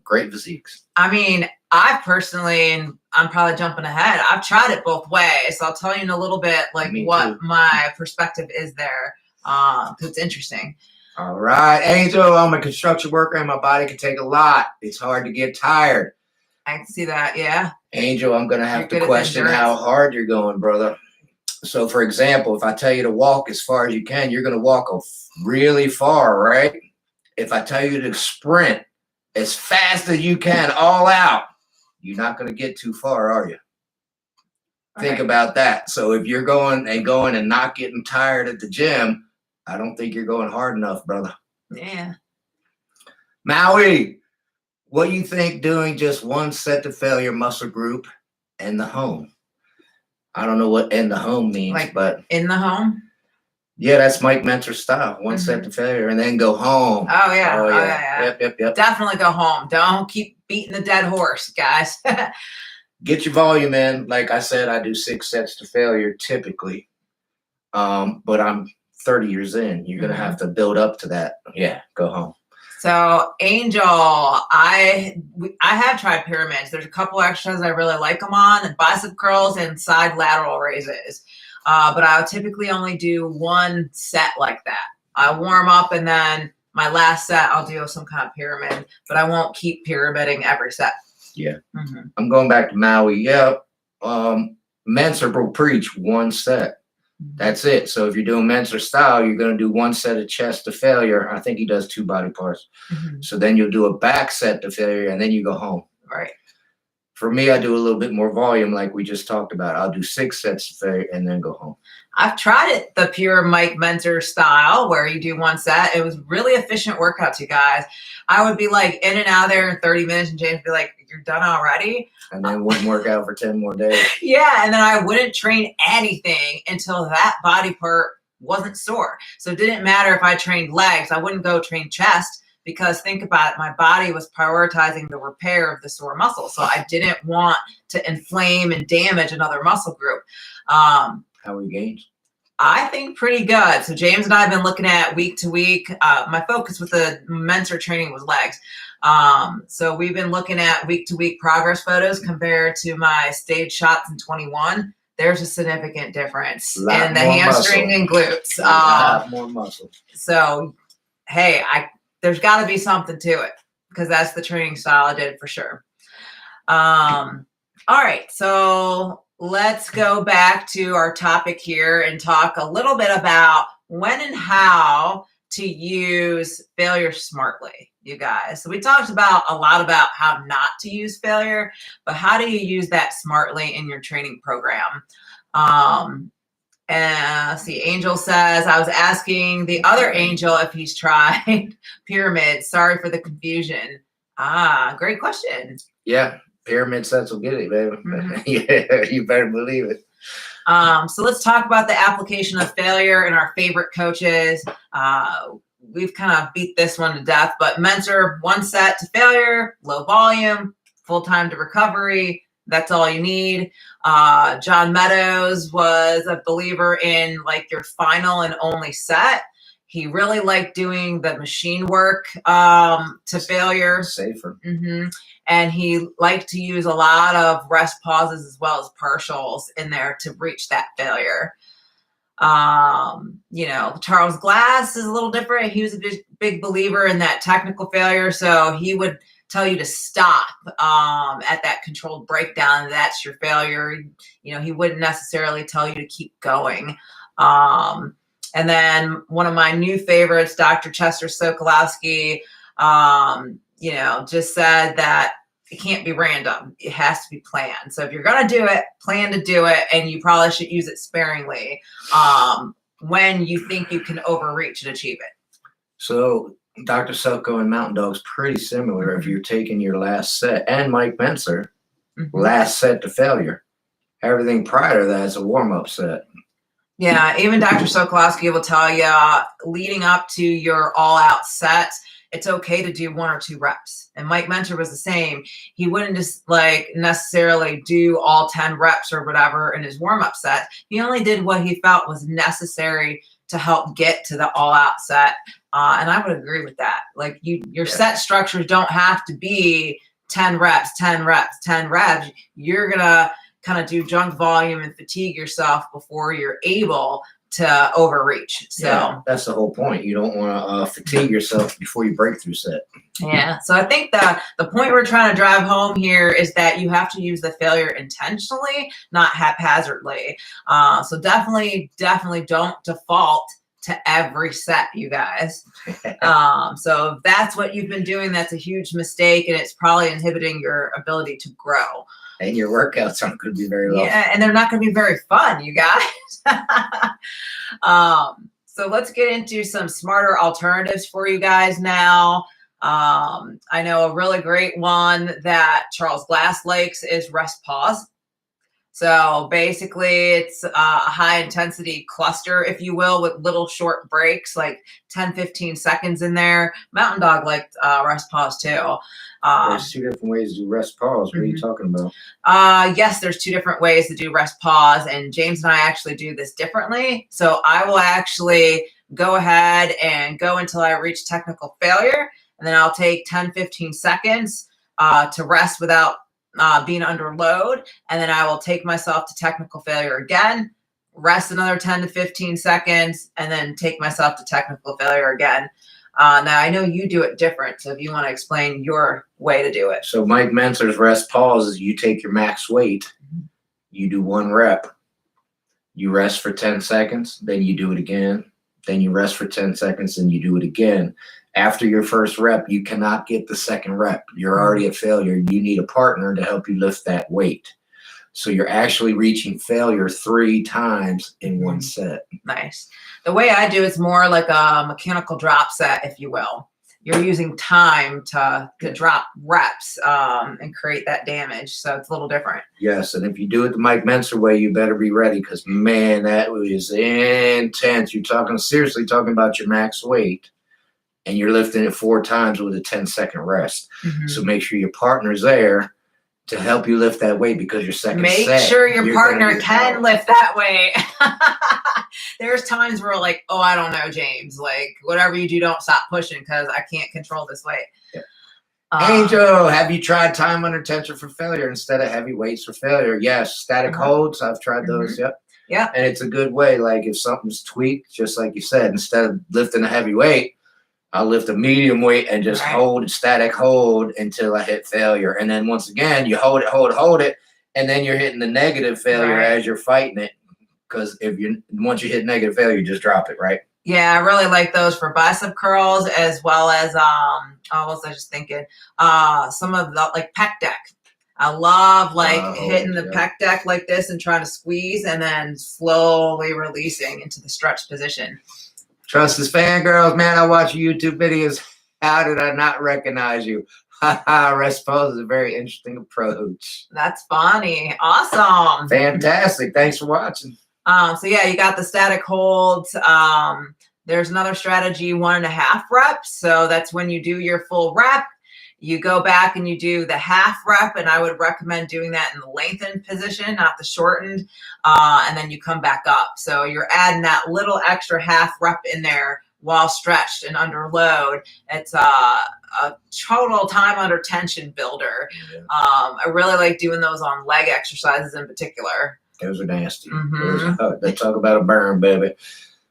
A: great physiques.
B: I mean, I personally, and I'm probably jumping ahead, I've tried it both ways. So I'll tell you in a little bit like what my perspective is there. Because it's interesting.
A: All right, Angel, I'm a construction worker and my body can take a lot. It's hard to get tired.
B: I can see that, yeah.
A: Angel, I'm going to have to question how hard you're going, brother. So, for example, if I tell you to walk as far as you can, you're going to walk really far, right? If I tell you to sprint as fast as you can, all out, you're not going to get too far, are you? Think about that. So if you're going and not getting tired at the gym, I don't think you're going hard enough, brother.
B: Yeah.
A: Maui, what do you think doing just one set to failure muscle group in the home? I don't know what in the home means, but
B: in the home?
A: Yeah, that's Mike Mentor's style. One set to failure and then go home.
B: Oh, yeah.
A: Yep.
B: Definitely go home. Don't keep beating the dead horse, guys.
A: Get your volume in. Like I said, I do 6 sets to failure typically. But I'm 30 years in. You're going to have to build up to that. Yeah, go home.
B: So, Angel, I have tried pyramids. There's a couple exercises I really like them on, and bicep curls and side lateral raises. But I'll typically only do one set like that. I warm up, and then my last set, I'll do some kind of pyramid, but I won't keep pyramiding every set.
A: Yeah. I'm going back to Maui. Yeah. Mentzer will preach one set. That's it. So if you're doing Mentzer style, you're going to do one set of chest to failure. I think he does 2 body parts. So then you'll do a back set to failure, and then you go home.
B: Right.
A: For me, I do a little bit more volume like we just talked about. I'll do 6 sets to failure and then go home.
B: I've tried it the pure Mike Mentzer style where you do one set. It was really efficient workouts, you guys. I would be like in and out of there in 30 minutes, and James would be like, "You're done already?"
A: And then wouldn't work out for 10 more days.
B: Yeah, and then I wouldn't train anything until that body part wasn't sore. So it didn't matter if I trained legs. I wouldn't go train chest because think about it, my body was prioritizing the repair of the sore muscle. So I didn't want to inflame and damage another muscle group.
A: How are you gains?
B: I think pretty good. So James and I have been looking at week to week. My focus with the Mentzer training was legs. So we've been looking at week to week progress photos compared to my stage shots in 21. There's a significant difference in the hamstring and glutes.
A: More muscle.
B: So, hey, there's got to be something to it because that's the training style I did for sure. All right. So let's go back to our topic here and talk a little bit about when and how to use failure smartly, you guys. So we talked about a lot about how not to use failure, but how do you use that smartly in your training program? And see, Angel says, I was asking the other Angel if he's tried pyramids. Sorry for the confusion. Great question.
A: Yeah. Pyramid sets will get it, baby. Yeah, you better believe it.
B: So let's talk about the application of failure and our favorite coaches. We've kind of beat this one to death, but Mentor, 1 set to failure, low volume, full time to recovery. That's all you need. John Meadows was a believer in like your final and only set. He really liked doing the machine work to failure.
A: Safer.
B: Mm-hmm. And he liked to use a lot of rest pauses as well as partials in there to reach that failure. Charles Glass is a little different. He was a big believer in that technical failure. So he would tell you to stop at that controlled breakdown. That's your failure. He wouldn't necessarily tell you to keep going. And then one of my new favorites, Dr. Chester Sokolowski, just said that it can't be random. It has to be planned. So if you're going to do it, plan to do it, and you probably should use it sparingly when you think you can overreach and achieve it.
A: So Dr. Selko and Mountain Dog's pretty similar. If you're taking your last set, and Mike Menser, last set to failure. Everything prior to that is a warm-up set.
B: Yeah, even Dr. Sokolowski will tell you leading up to your all-out sets, it's okay to do 1 or 2 reps. And Mike Mentor was the same. He wouldn't just necessarily do all 10 reps or whatever in his warm-up set. He only did what he felt was necessary to help get to the all-out set. And I would agree with that. Your set structures don't have to be 10 reps, 10 reps, 10 reps. You're going to kind of do junk volume and fatigue yourself before you're able to overreach. So
A: yeah, that's the whole point. You don't want to fatigue yourself before you break through set.
B: Yeah. So I think the point we're trying to drive home here is that you have to use the failure intentionally, not haphazardly. So definitely don't default to every set, you guys. So if that's what you've been doing, that's a huge mistake, and it's probably inhibiting your ability to grow.
A: And your workouts aren't going to be very long.
B: Yeah, and they're not going to be very fun, you guys. So let's get into some smarter alternatives for you guys now. I know a really great one that Charles Glass likes is rest pause. So basically it's a high intensity cluster, if you will, with little short breaks, like 10, 15 seconds in there. Mountain Dog liked rest pause too.
A: There's 2 different ways to do rest pause. What are you talking about?
B: Yes, there's 2 different ways to do rest pause, and James and I actually do this differently. So I will actually go ahead and go until I reach technical failure, and then I'll take 10, 15 seconds to rest without being under load, and then I will take myself to technical failure again, rest another 10 to 15 seconds, and then take myself to technical failure again. Now, I know you do it different, so if you want to explain your way to do it.
A: So Mike Menser's rest pause is you take your max weight, you do 1 rep, you rest for 10 seconds, then you do it again, then you rest for 10 seconds, and you do it again. After your first rep, you cannot get the second rep. You're already at failure. You need a partner to help you lift that weight. So you're actually reaching failure 3 times in 1 set.
B: Nice. The way I do it's more like a mechanical drop set, if you will. You're using time to drop reps and create that damage. So it's a little different.
A: Yes, and if you do it the Mike Menser way, you better be ready because, man, that was intense. You're seriously talking about your max weight, and you're lifting it 4 times with a 10-second rest. So make sure your partner's there to help you lift that weight because your second set.
B: Make sure your partner can lift that weight. There's times where like, oh, I don't know, James. Like, whatever you do, don't stop pushing because I can't control this weight.
A: Yeah. Angel, have you tried time under tension for failure instead of heavy weights for failure? Yes. Static holds. I've tried those. Yep.
B: Yeah.
A: And it's a good way. Like if something's tweaked, just like you said, instead of lifting a heavy weight, I'll lift a medium weight and just hold static hold until I hit failure. And then once again, you hold it, and then you're hitting the negative failure as you're fighting it. Because once you hit negative failure, you just drop it, right?
B: Yeah, I really like those for bicep curls as well as what was I just thinking? Some of the like pec deck. I love hitting the pec deck like this and trying to squeeze and then slowly releasing into the stretch position.
A: Trust us, fangirls, man. I watch your YouTube videos. How did I not recognize you? Rest pause is a very interesting approach.
B: That's funny. Awesome.
A: Fantastic. Thanks for watching.
B: So yeah, you got the static holds. There's another strategy, 1.5 reps. So that's when you do your full rep, you go back and you do the half rep. And I would recommend doing that in the lengthened position, not the shortened. And then you come back up. So you're adding that little extra half rep in there while stretched and under load. It's a total time under tension builder.
A: Yeah.
B: I really like doing those on leg exercises in particular.
A: Those are nasty.
B: Mm-hmm.
A: Let's talk about a burn, baby.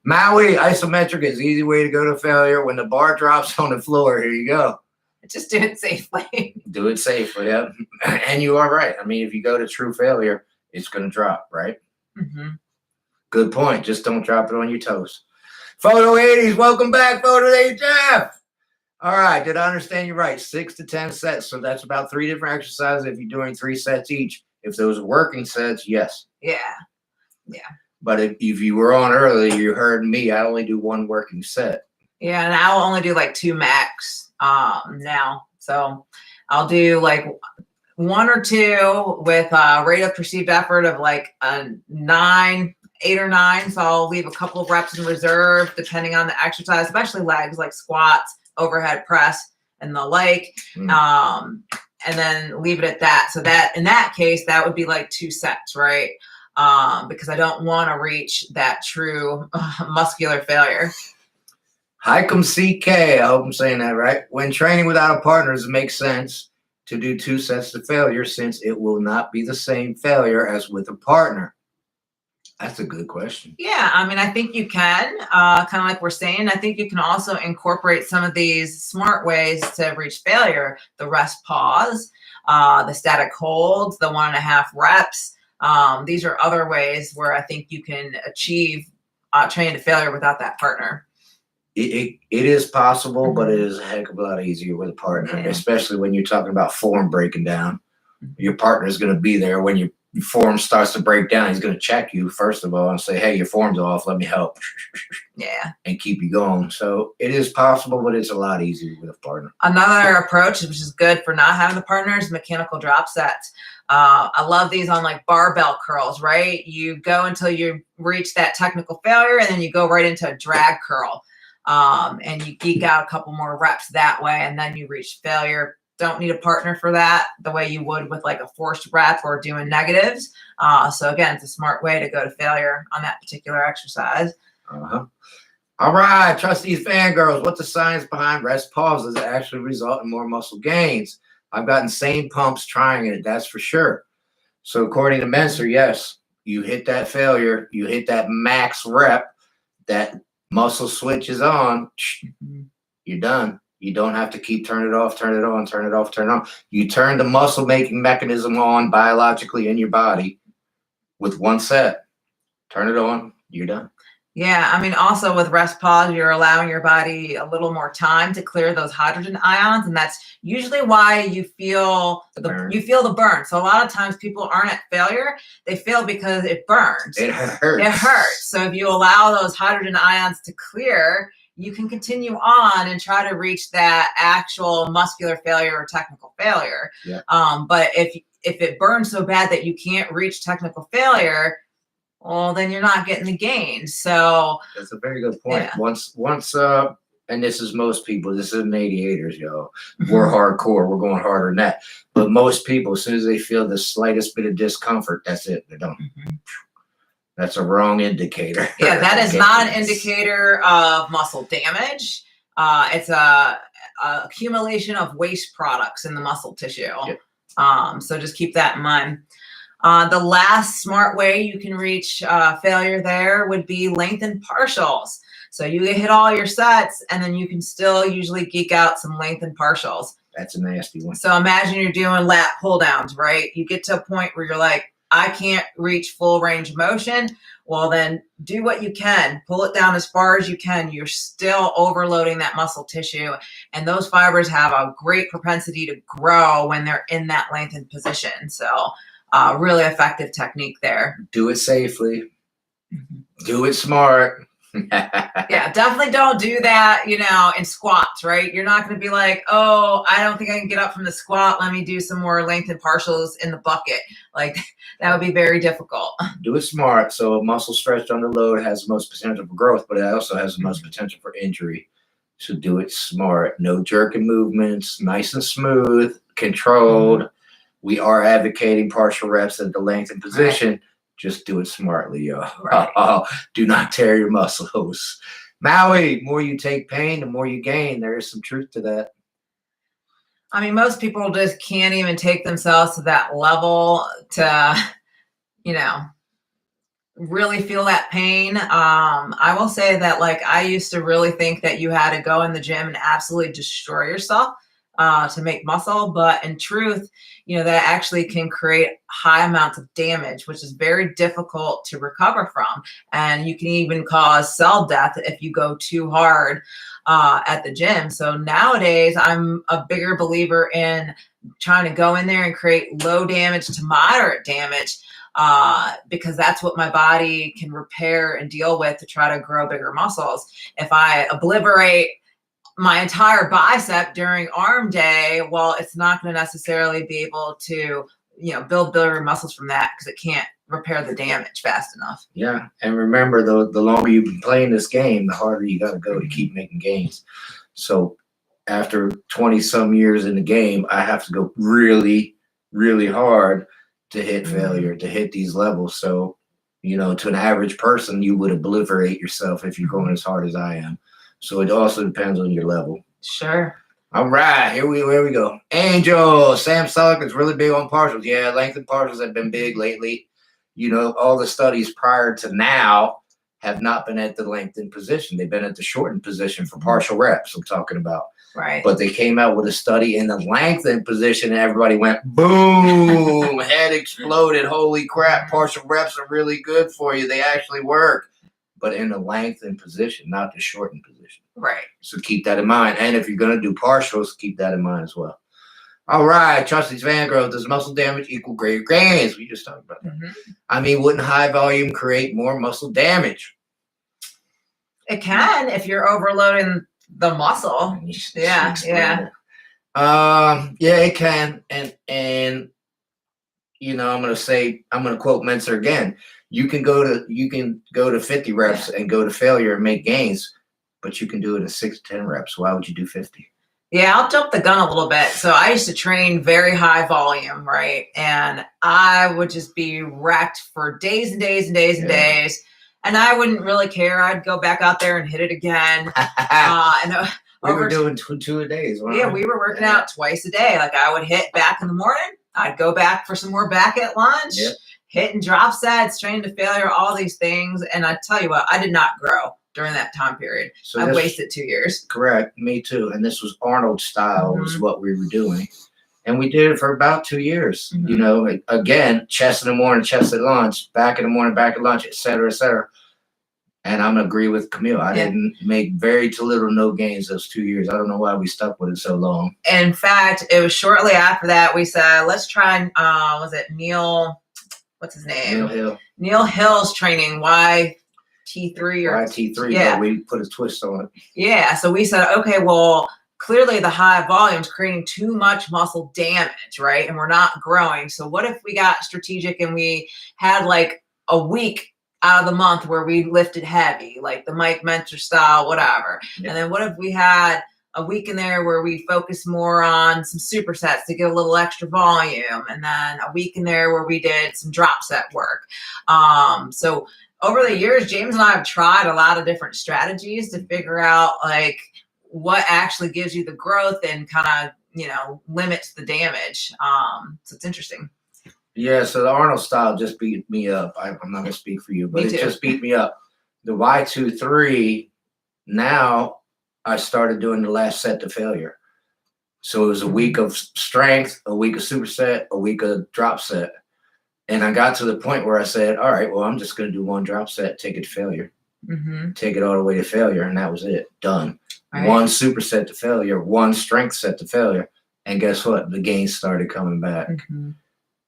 A: Maui, isometric is the easy way to go to failure. When the bar drops on the floor, here you go.
B: Just do it safely.
A: Do it safely, yeah. And you are right. I mean, if you go to true failure, it's going to drop, right?
B: Mm-hmm.
A: Good point. Just don't drop it on your toes. Photo 80s, welcome back, Photo 80 Jeff. All right, did I understand you right? 6 to 10 sets. So that's about 3 different exercises if you're doing 3 sets each. If those are working sets, yes.
B: Yeah.
A: But if you were on earlier, you heard me. I only do 1 working set.
B: Yeah, and I'll only do like 2 max now. So I'll do like 1 or 2 with a rate of perceived effort of like a 9, 8 or 9. So I'll leave a couple of reps in reserve depending on the exercise, especially legs like squats, overhead press, and the like. And then leave it at that. So that in that case, that would be like 2 sets, right? Because I don't want to reach that true muscular failure.
A: Hycom CK, I hope I'm saying that right. When training without a partner, does it make sense to do 2 sets to failure since it will not be the same failure as with a partner? That's a good question.
B: Yeah, I mean, I think you can, kind of like we're saying, I think you can also incorporate some of these smart ways to reach failure. The rest pause, the static holds, the 1.5 reps. These are other ways where I think you can achieve training to failure without that partner.
A: It is possible, but it is a heck of a lot easier with a partner, especially when you're talking about form breaking down. Your partner is going to be there when your form starts to break down. He's going to check you, first of all, and say, hey, your form's off. Let me help.
B: Yeah.
A: And keep you going. So it is possible, but it's a lot easier with a partner.
B: Another approach, which is good for not having the partner, is mechanical drop sets. I love these on like barbell curls, right? You go until you reach that technical failure, and then you go right into a drag curl. And you geek out a couple more reps that way, and then you reach failure. Don't need a partner for that the way you would with like a forced rep or doing negatives. So again, it's a smart way to go to failure on that particular exercise.
A: All right, trust these fangirls. What's the science behind rest pauses that actually result in more muscle gains? I've got insane pumps trying it, that's for sure. So according to Menser, yes, you hit that failure, you hit that max rep, that muscle switches on, you're done. You don't have to keep turn it off, turn it on, turn it off, turn it on. You turn the muscle making mechanism on biologically in your body with 1 set. Turn it on, you're done.
B: Yeah, I mean, also with rest pause, you're allowing your body a little more time to clear those hydrogen ions, and that's usually why you feel the burn. So a lot of times people aren't at failure; they fail because it burns.
A: It hurts.
B: It hurts. So if you allow those hydrogen ions to clear, you can continue on and try to reach that actual muscular failure or technical failure.
A: Yeah.
B: But if it burns so bad that you can't reach technical failure, well, then you're not getting the gain. So
A: that's a very good point.
B: Yeah.
A: Once, and this is most people, this isn't 88ers, y'all. We're hardcore. We're going harder than that. But most people, as soon as they feel the slightest bit of discomfort, that's it. They're done. That's a wrong indicator.
B: Yeah, that is not an indicator of muscle damage. It's a accumulation of waste products in the muscle tissue.
A: Yeah.
B: So just keep that in mind. The last smart way you can reach failure there would be lengthened partials. So you hit all your sets, and then you can still usually geek out some lengthened partials.
A: That's a nasty one.
B: So imagine you're doing lat pull downs, right? You get to a point where you're like, I can't reach full range of motion. Well, then do what you can. Pull it down as far as you can. You're still overloading that muscle tissue. And those fibers have a great propensity to grow when they're in that lengthened position. So really effective technique there.
A: Do it safely. Do it smart.
B: Yeah, definitely don't do that, in squats, right? You're not going to be like, oh, I don't think I can get up from the squat. Let me do some more lengthened partials in the bucket. Like, that would be very difficult.
A: Do it smart. So a muscle stretched under load has the most potential for growth, but it also has the most potential for injury. So do it smart. No jerking movements, nice and smooth, controlled. We are advocating partial reps at the lengthened position. Right. Just do it smartly, yo. Right. Do not tear your muscles. Maui, more you take pain, the more you gain. There is some truth to that.
B: I mean, most people just can't even take themselves to that level to, really feel that pain. I will say that, like, I used to really think that you had to go in the gym and absolutely destroy yourself to make muscle. But in truth, that actually can create high amounts of damage, which is very difficult to recover from. And you can even cause cell death if you go too hard at the gym. So nowadays, I'm a bigger believer in trying to go in there and create low damage to moderate damage, because that's what my body can repair and deal with to try to grow bigger muscles. If I obliterate my entire bicep during arm day, well, it's not going to necessarily be able to, build bigger muscles from that, because it can't repair the damage fast enough.
A: Yeah. And remember, the longer you've been playing this game, the harder you got to go to keep making gains. So after 20 some years in the game, I have to go really, really hard to hit failure, to hit these levels. So, to an average person, you would obliterate yourself if you're going as hard as I am. So it also depends on your level.
B: Sure.
A: All right, here we go. Angel, Sam Sullivan is really big on partials. Yeah, lengthened partials have been big lately. All the studies prior to now have not been at the lengthened position. They've been at the shortened position for partial reps, I'm talking about.
B: Right.
A: But they came out with a study in the lengthened position, and everybody went, boom, head exploded. Holy crap, partial reps are really good for you. They actually work. But in the lengthened position, not the shortened position.
B: Right.
A: So keep that in mind. And if you're going to do partials, keep that in mind as well. All right, Trusty's Van Grove, does muscle damage equal greater gains? We just talked about that. I mean, wouldn't high volume create more muscle damage?
B: It can if you're overloading the muscle. Yeah.
A: Yeah, it can. And I'm going to quote Menser again. You can go to 50 reps and go to failure and make gains, but you can do it in 6 to 10 reps. Why would you do 50?
B: Yeah, I'll jump the gun a little bit. So I used to train very high volume, right? And I would just be wrecked for days and days and days and days. And I wouldn't really care. I'd go back out there and hit it again.
A: We were doing two a days.
B: Yeah, we were working out twice a day. Like, I would hit back in the morning. I'd go back for some more back at lunch. Yep. Hit and drop sets, training to failure, all these things. And I tell you what, I did not grow during that time period. So I wasted 2 years.
A: Correct. Me too. And this was Arnold style was what we were doing. And we did it for about 2 years. Again, chest in the morning, chest at lunch, back in the morning, back at lunch, et cetera, et cetera. And I'm going to agree with Camille. I didn't make very to little no gains those 2 years. I don't know why we stuck with it so long.
B: In fact, it was shortly after that we said, let's try, was it Neil... What's his name? Neil Hill's training YT3
A: YT3. Yeah, we put a twist on it.
B: Yeah, so we said, okay, well, clearly the high volume's creating too much muscle damage, right? And we're not growing. So what if we got strategic and we had like a week out of the month where we lifted heavy, like the Mike Mentor style, whatever. Yeah. And then what if we had a week in there where we focus more on some supersets to get a little extra volume, and then a week in there where we did some drop set work. So over the years, James and I have tried a lot of different strategies to figure out like what actually gives you the growth and kind of, limits the damage. So it's interesting.
A: Yeah, so the Arnold style just beat me up. I'm not going to speak for you, but it just beat me up. The Y23, now I started doing the last set to failure. So it was a week of strength, a week of superset, a week of drop set. And I got to the point where I said, all right, well, I'm just going to do one drop set, take it to failure. Take it all the way to failure, and that was it. Done. Right. One superset to failure, one strength set to failure. And guess what? The gains started coming back.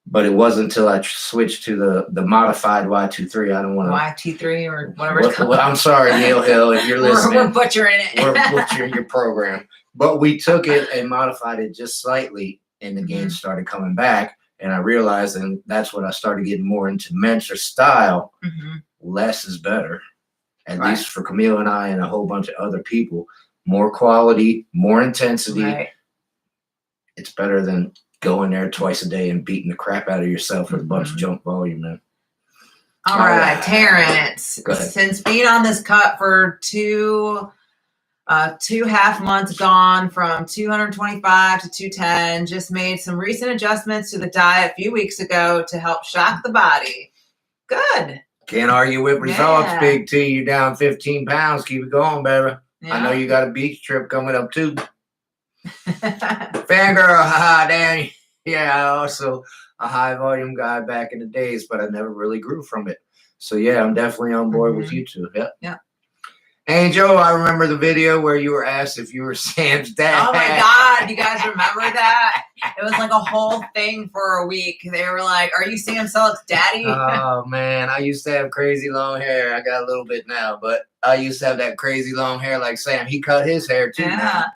A: But it wasn't until I switched to the modified Y23. I don't want to
B: YT3 or whatever it's called.
A: Well, I'm sorry, Neil Hill, if you're listening.
B: We're butchering it.
A: We're butchering your program. But we took it and modified it just slightly, and the gains started coming back. And I realized, and that's when I started getting more into Mentor style. Less is better, at least for Camille and I and a whole bunch of other people. More quality, more intensity. It's better than going there twice a day and beating the crap out of yourself with a bunch of junk volume, man.
B: All right, Terrence. Since being on this cut for two half months, gone from 225 to 210, just made some recent adjustments to the diet a few weeks ago to help shock the body. Good.
A: Can't argue with results, Big T. You're down 15 pounds. Keep it going, baby. I know you got a beach trip coming up, too. Fangirl, haha, Danny. Yeah, also a high volume guy back in the days, but I never really grew from it. So yeah, I'm definitely on board with you two. Yeah. Angel, I remember the video where you were asked if you were Sam's dad.
B: Oh my God, you guys remember that? It was like a whole thing for a week. They were like, "Are you Sam Selleck's daddy?"
A: Oh man, I used to have crazy long hair. I got a little bit now, but I used to have that crazy long hair like Sam. He cut his hair too. Yeah.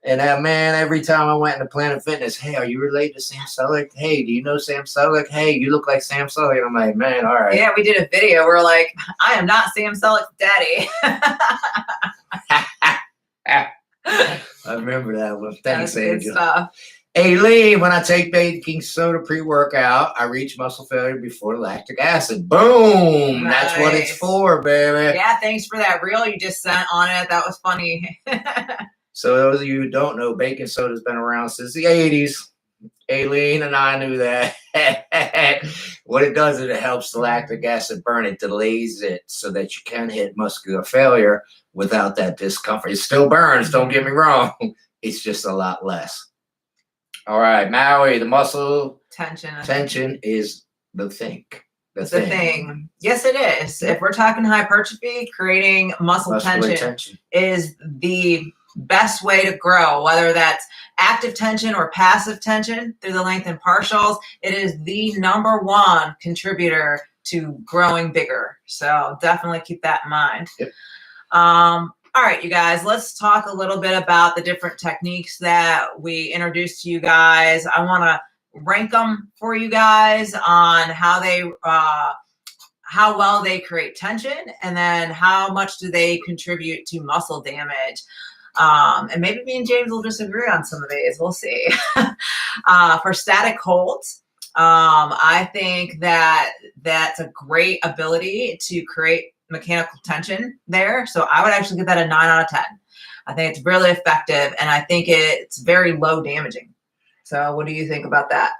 A: And man, every time I went into Planet Fitness, hey, are you related to Sam Selleck? Hey, do you know Sam Selleck? Hey, you look like Sam Selleck. And I'm like, man, all right.
B: Yeah, we did a video. We're like, I am not Sam Selleck's daddy.
A: I remember that one. Thanks, Angel. Aileen, when I take baking soda pre-workout, I reach muscle failure before lactic acid. Boom! Nice. That's what it's for, baby.
B: Yeah, thanks for that reel you just sent on it. That was funny.
A: So those of you who don't know, baking soda's been around since the 80s. Aileen and I knew that. What it does is it helps the lactic acid burn. It delays it so that you can hit muscular failure without that discomfort. It still burns, don't get me wrong. It's just a lot less. All right, Maui, the muscle tension is the thing. The thing.
B: Yes, it is. If we're talking hypertrophy, creating muscular tension is the best way to grow, whether that's active tension or passive tension through the lengthened partials. It is the #1 contributor to growing bigger. So definitely keep that in mind.
A: Yep.
B: All right, you guys, let's talk a little bit about the different techniques that we introduced to you guys. I want to rank them for you guys on how well they create tension, and then how much do they contribute to muscle damage. And maybe me and James will disagree on some of these. We'll see. For static holds, I think that that's a great ability to create mechanical tension there. So I would actually give that a 9 out of 10. I think it's really effective, and I think it's very low damaging. So what do you think about that?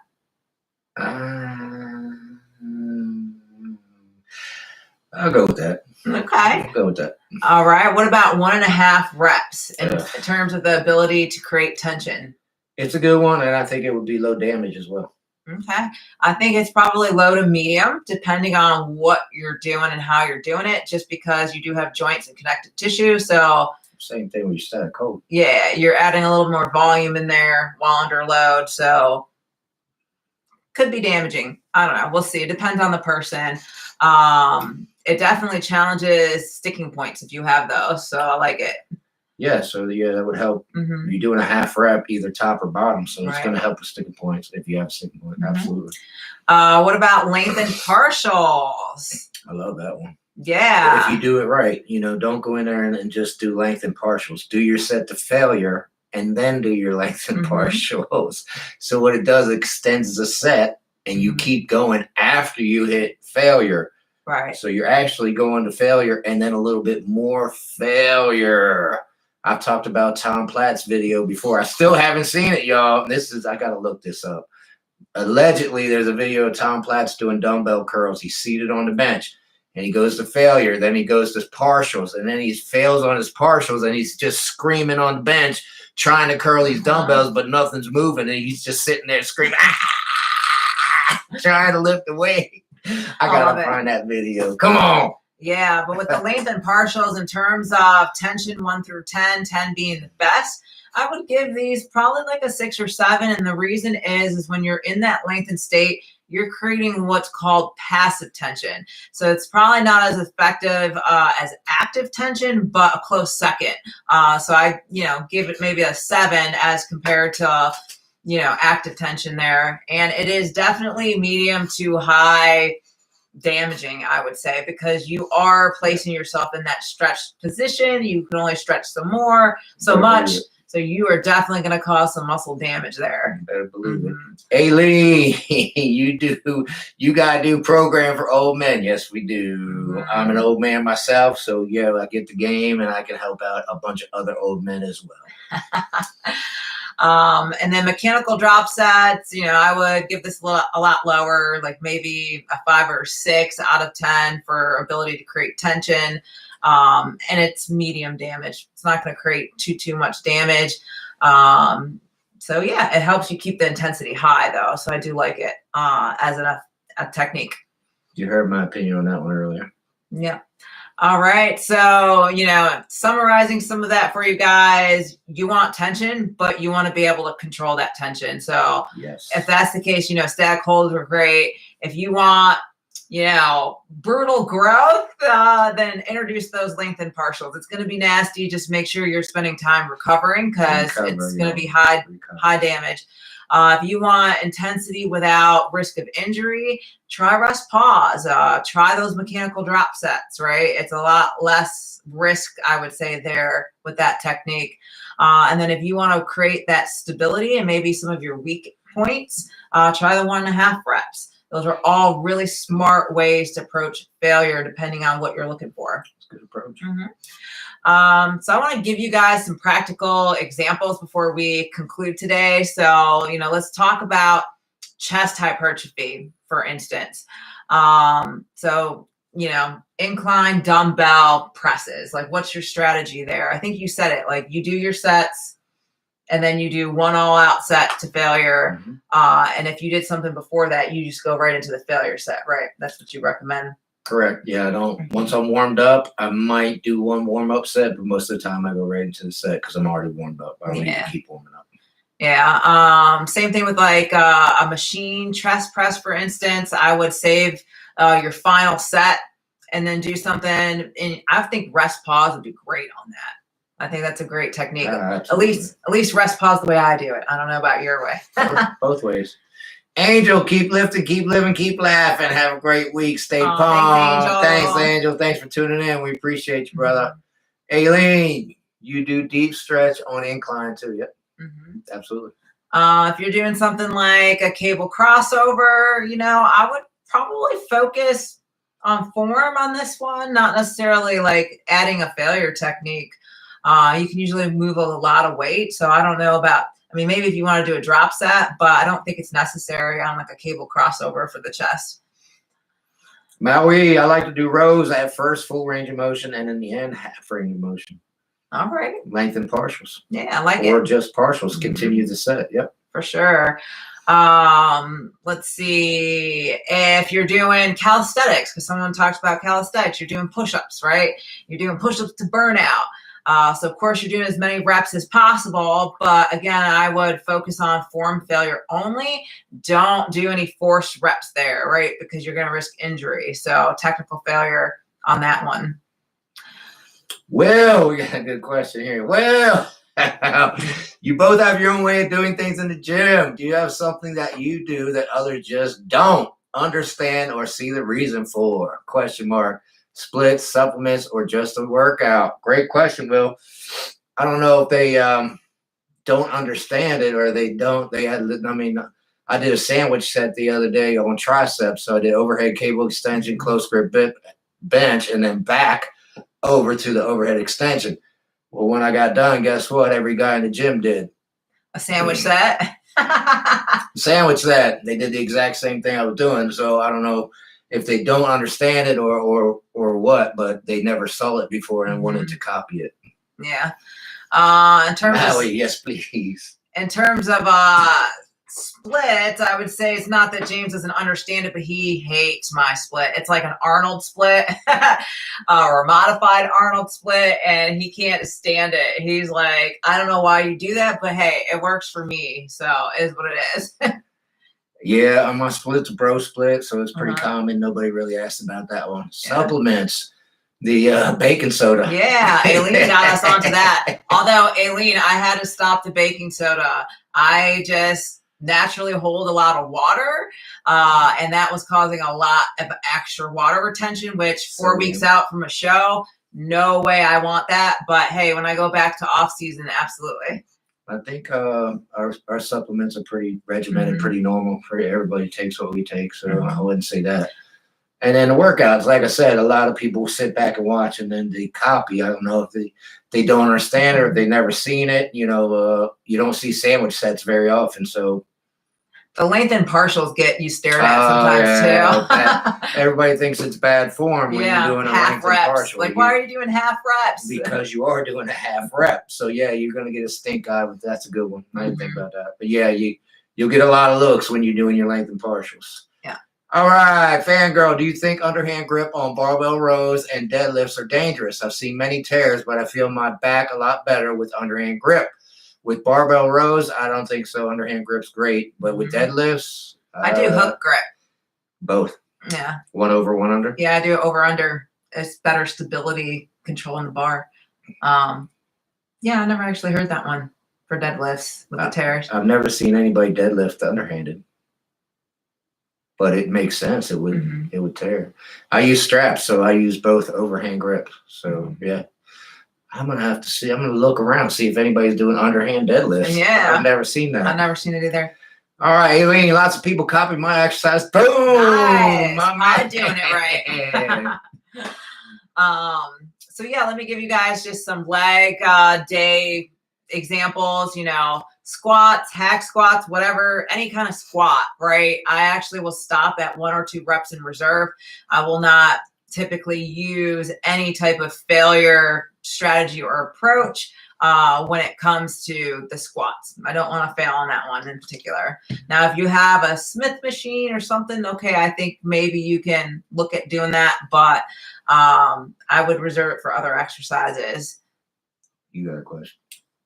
A: I'll go with that.
B: Okay.
A: I'll go with that.
B: All right. What about 1.5 reps in terms of the ability to create tension?
A: It's a good one, and I think it would be low damage as well.
B: Okay. I think it's probably low to medium, depending on what you're doing and how you're doing it, just because you do have joints and connective tissue. So
A: same thing when you static hold.
B: Yeah, you're adding a little more volume in there while under load. So could be damaging. I don't know. We'll see. It depends on the person. It definitely challenges sticking points if you have those. So I like it.
A: Yeah, so that would help. You're doing a half rep, either top or bottom, so it's going to help with sticking points if you have a sticking point. Absolutely.
B: What about lengthened partials?
A: I love that one.
B: Yeah.
A: If you do it right, don't go in there and just do lengthened partials. Do your set to failure and then do your lengthened partials. So what it does, it extends the set, and you keep going after you hit failure.
B: Right.
A: So you're actually going to failure and then a little bit more failure. I've talked about Tom Platt's video before. I still haven't seen it, y'all. I got to look this up. Allegedly, there's a video of Tom Platt's doing dumbbell curls. He's seated on the bench, and he goes to failure. Then he goes to partials, and then he fails on his partials, and he's just screaming on the bench, trying to curl these dumbbells, but nothing's moving, and he's just sitting there screaming, trying to lift the weight. I got to find that video. Come on.
B: Yeah, but with the lengthened partials, in terms of tension 1 through 10, 10 being the best, I would give these probably like a 6 or 7. And the reason is when you're in that lengthened state, you're creating what's called passive tension. So it's probably not as effective as active tension, but a close second. So I, give it maybe a 7 as compared to, active tension there. And it is definitely medium to high damaging, I would say, because you are placing yourself in that stretched position. You can only stretch so much. So you are definitely going to cause some muscle damage there.
A: Better believe it. Hey Lee, you gotta do program for old men. Yes, we do. I'm an old man myself, so yeah, I get the game and I can help out a bunch of other old men as well.
B: And then mechanical drop sets, I would give this a lot lower, like maybe a 5 or 6 out of 10 for ability to create tension. And it's medium damage. It's not going to create too much damage. So yeah, it helps you keep the intensity high though. So I do like it as a technique.
A: You heard my opinion on that one earlier.
B: Yeah. All right. So, summarizing some of that for you guys, you want tension, but you want to be able to control that tension. So
A: yes,
B: if that's the case, static holds are great. If you want, brutal growth, then introduce those lengthened partials. It's going to be nasty. Just make sure you're spending time recovering because it's going to be high damage. If you want intensity without risk of injury, try rest pause. Try those mechanical drop sets, right? It's a lot less risk, I would say, there with that technique. And then if you want to create that stability and maybe some of your weak points, try the 1.5 reps. Those are all really smart ways to approach failure depending on what you're looking for.
A: It's a good approach.
B: So I want to give you guys some practical examples before we conclude today. So, let's talk about chest hypertrophy, for instance. So, incline dumbbell presses. Like, what's your strategy there? I think you said it. Like, you do your sets, and then you do one all-out set to failure. And if you did something before that, you just go right into the failure set, right? That's what you recommend.
A: Correct. Yeah, I don't. Once I'm warmed up, I might do one warm-up set, but most of the time I go right into the set because I'm already warmed up. I don't need to keep warming up.
B: Yeah. Same thing with like a machine chest press, for instance. I would save your final set and then do something. And I think rest pause would be great on that. I think that's a great technique. At least rest pause the way I do it. I don't know about your way.
A: Both ways. Angel, keep lifting, keep living, keep laughing. Have a great week. Stay pumped. Thanks, Angel. Thanks for tuning in. We appreciate you, brother. Aileen, you do deep stretch on incline too. Yep. Absolutely.
B: If you're doing something like a cable crossover, I would probably focus on form on this one, not necessarily like adding a failure technique. You can usually move a lot of weight. So I don't know about, maybe if you want to do a drop set, but I don't think it's necessary on like a cable crossover for the chest.
A: Maui, I like to do rows at first, full range of motion, and in the end, half range of motion.
B: All right.
A: Lengthen partials.
B: Yeah, I like it.
A: Or just partials. Continue the set. Yep.
B: For sure. Let's see. If you're doing calisthenics, because someone talks about calisthenics, you're doing push-ups, right? You're doing push-ups to burnout. So of course you're doing as many reps as possible, but again, I would focus on form failure only. Don't do any forced reps there, right? Because you're going to risk injury. So technical failure on that one.
A: Well, we got a good question here. Well, you both have your own way of doing things in the gym. Do you have something that you do that others just don't understand or see the reason for? Question mark. Splits, supplements, or just a workout? Great question, Will. I don't know if they don't understand it or they don't. I did a sandwich set the other day on triceps. So I did overhead cable extension, close grip bench, and then back over to the overhead extension. Well, when I got done, guess what? Every guy in the gym did.
B: A sandwich set?
A: Sandwich set. They did the exact same thing I was doing. So I don't know if they don't understand it or what, but they never saw it before and wanted to copy it.
B: Yeah. In terms
A: Maui, yes, please.
B: In terms of splits, I would say it's not that James doesn't understand it, but he hates my split. It's like an Arnold split or a modified Arnold split, and he can't stand it. He's like, I don't know why you do that, but hey, it works for me. So it is what it is.
A: Yeah, my split's a bro split, so it's pretty
B: Uh-huh.
A: common. Nobody really asked about that one. Supplements, the baking soda.
B: Yeah, Aileen got us onto that. Although, Aileen, I had to stop the baking soda. I just naturally hold a lot of water, and that was causing a lot of extra water retention, which 4 weeks out from a show, no way I want that. But hey, when I go back to off season, absolutely.
A: I think our supplements are pretty regimented, pretty normal. For everybody takes what we take, so I wouldn't say that. And then the workouts, like I said, a lot of people sit back and watch, and then they copy. I don't know if they don't understand it or if they've never seen it. You don't see sandwich sets very often, so.
B: The length and partials get you stared at sometimes
A: too. Everybody thinks it's bad form when you're doing a
B: half
A: length
B: reps.
A: and partial.
B: Like, why are you doing half reps?
A: Because you are doing a half rep. So yeah, you're gonna get a stink eye. That's a good one. I didn't think about that. But yeah, you'll get a lot of looks when you're doing your length and partials.
B: Yeah.
A: All right, fangirl, do you think underhand grip on barbell rows and deadlifts are dangerous? I've seen many tears, but I feel my back a lot better with underhand grip. With barbell rows, I don't think so. Underhand grip's great, but with deadlifts,
B: I do hook grip.
A: Both.
B: Yeah.
A: 1 over, 1 under.
B: Yeah, I do over under. It's better stability controlling the bar. Yeah, I never actually heard that one for deadlifts with the tears.
A: I've never seen anybody deadlift underhanded, but it makes sense. It would tear. I use straps, so I use both overhand grip. So yeah. I'm going to have to see. I'm going to look around, see if anybody's doing underhand deadlifts.
B: Yeah.
A: I've never seen that.
B: I've never seen it either.
A: All right, Aileen, lots of people copy my exercise. Boom!
B: Nice.
A: I'm
B: doing it right. So yeah, let me give you guys just some leg day examples, squats, hack squats, whatever, any kind of squat, right? I actually will stop at 1 or 2 reps in reserve. I will not typically use any type of failure strategy or approach when it comes to the squats. I don't want to fail on that one in particular. Now, if you have a Smith machine or something, okay, I think maybe you can look at doing that, but I would reserve it for other exercises.
A: You got a question?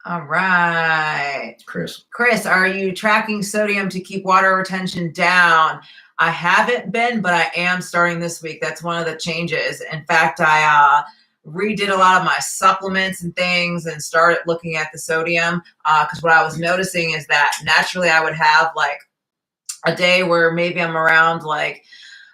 B: All right. Chris, are you tracking sodium to keep water retention down? I haven't been, but I am starting this week. That's one of the changes. In fact, I redid a lot of my supplements and things and started looking at the sodium because what I was noticing is that naturally I would have like a day where maybe I'm around like,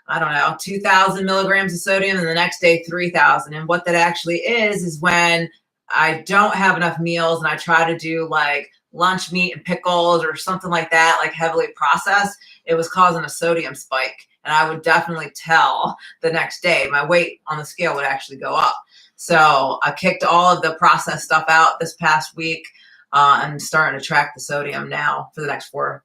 B: I don't know, 2,000 milligrams of sodium and the next day 3,000. And what that actually is when I don't have enough meals and I try to do like lunch meat and pickles or something like that, like heavily processed, it was causing a sodium spike. And I would definitely tell the next day my weight on the scale would actually go up. So I kicked all of the processed stuff out this past week and starting to track the sodium now for the next 4.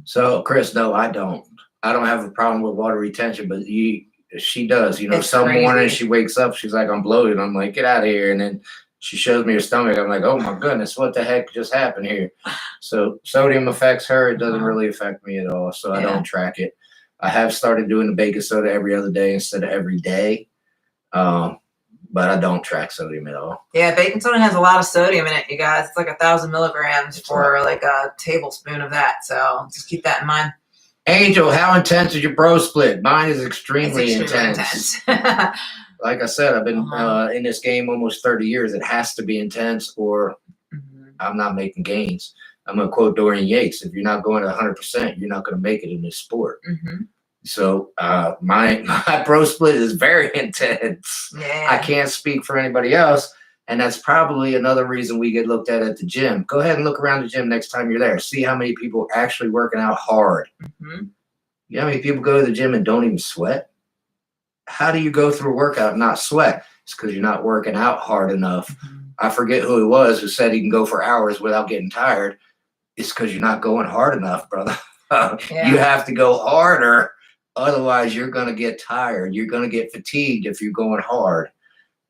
A: So Chris, no, I don't have a problem with water retention, but she does. Some
B: crazy.
A: morning she wakes up, she's like, I'm bloated. I'm like, get out of here. And then she shows me her stomach. I'm like, oh my goodness, what the heck just happened here? So sodium affects her. It doesn't really affect me at all. So I don't track it. I have started doing the baking soda every other day instead of every day. But I don't track sodium at all. Yeah,
B: baking soda has a lot of sodium in it, you guys. It's like 1,000 milligrams for like a tablespoon of that. So just keep that in mind.
A: Angel, how intense is your bro split? Mine is extremely intense. Like I said, I've been in this game almost 30 years. It has to be intense or I'm not making gains. I'm going to quote Dorian Yates. If you're not going to 100%, you're not going to make it in this sport. So my bro split is very intense.
B: Yeah.
A: I can't speak for anybody else. And that's probably another reason we get looked at the gym. Go ahead and look around the gym next time you're there. See how many people are actually working out hard. You know how many people go to the gym and don't even sweat? How do you go through a workout and not sweat? It's because you're not working out hard enough. I forget who it was who said he can go for hours without getting tired. It's because you're not going hard enough, brother. You have to go harder. Otherwise, you're going to get tired. You're going to get fatigued if you're going hard.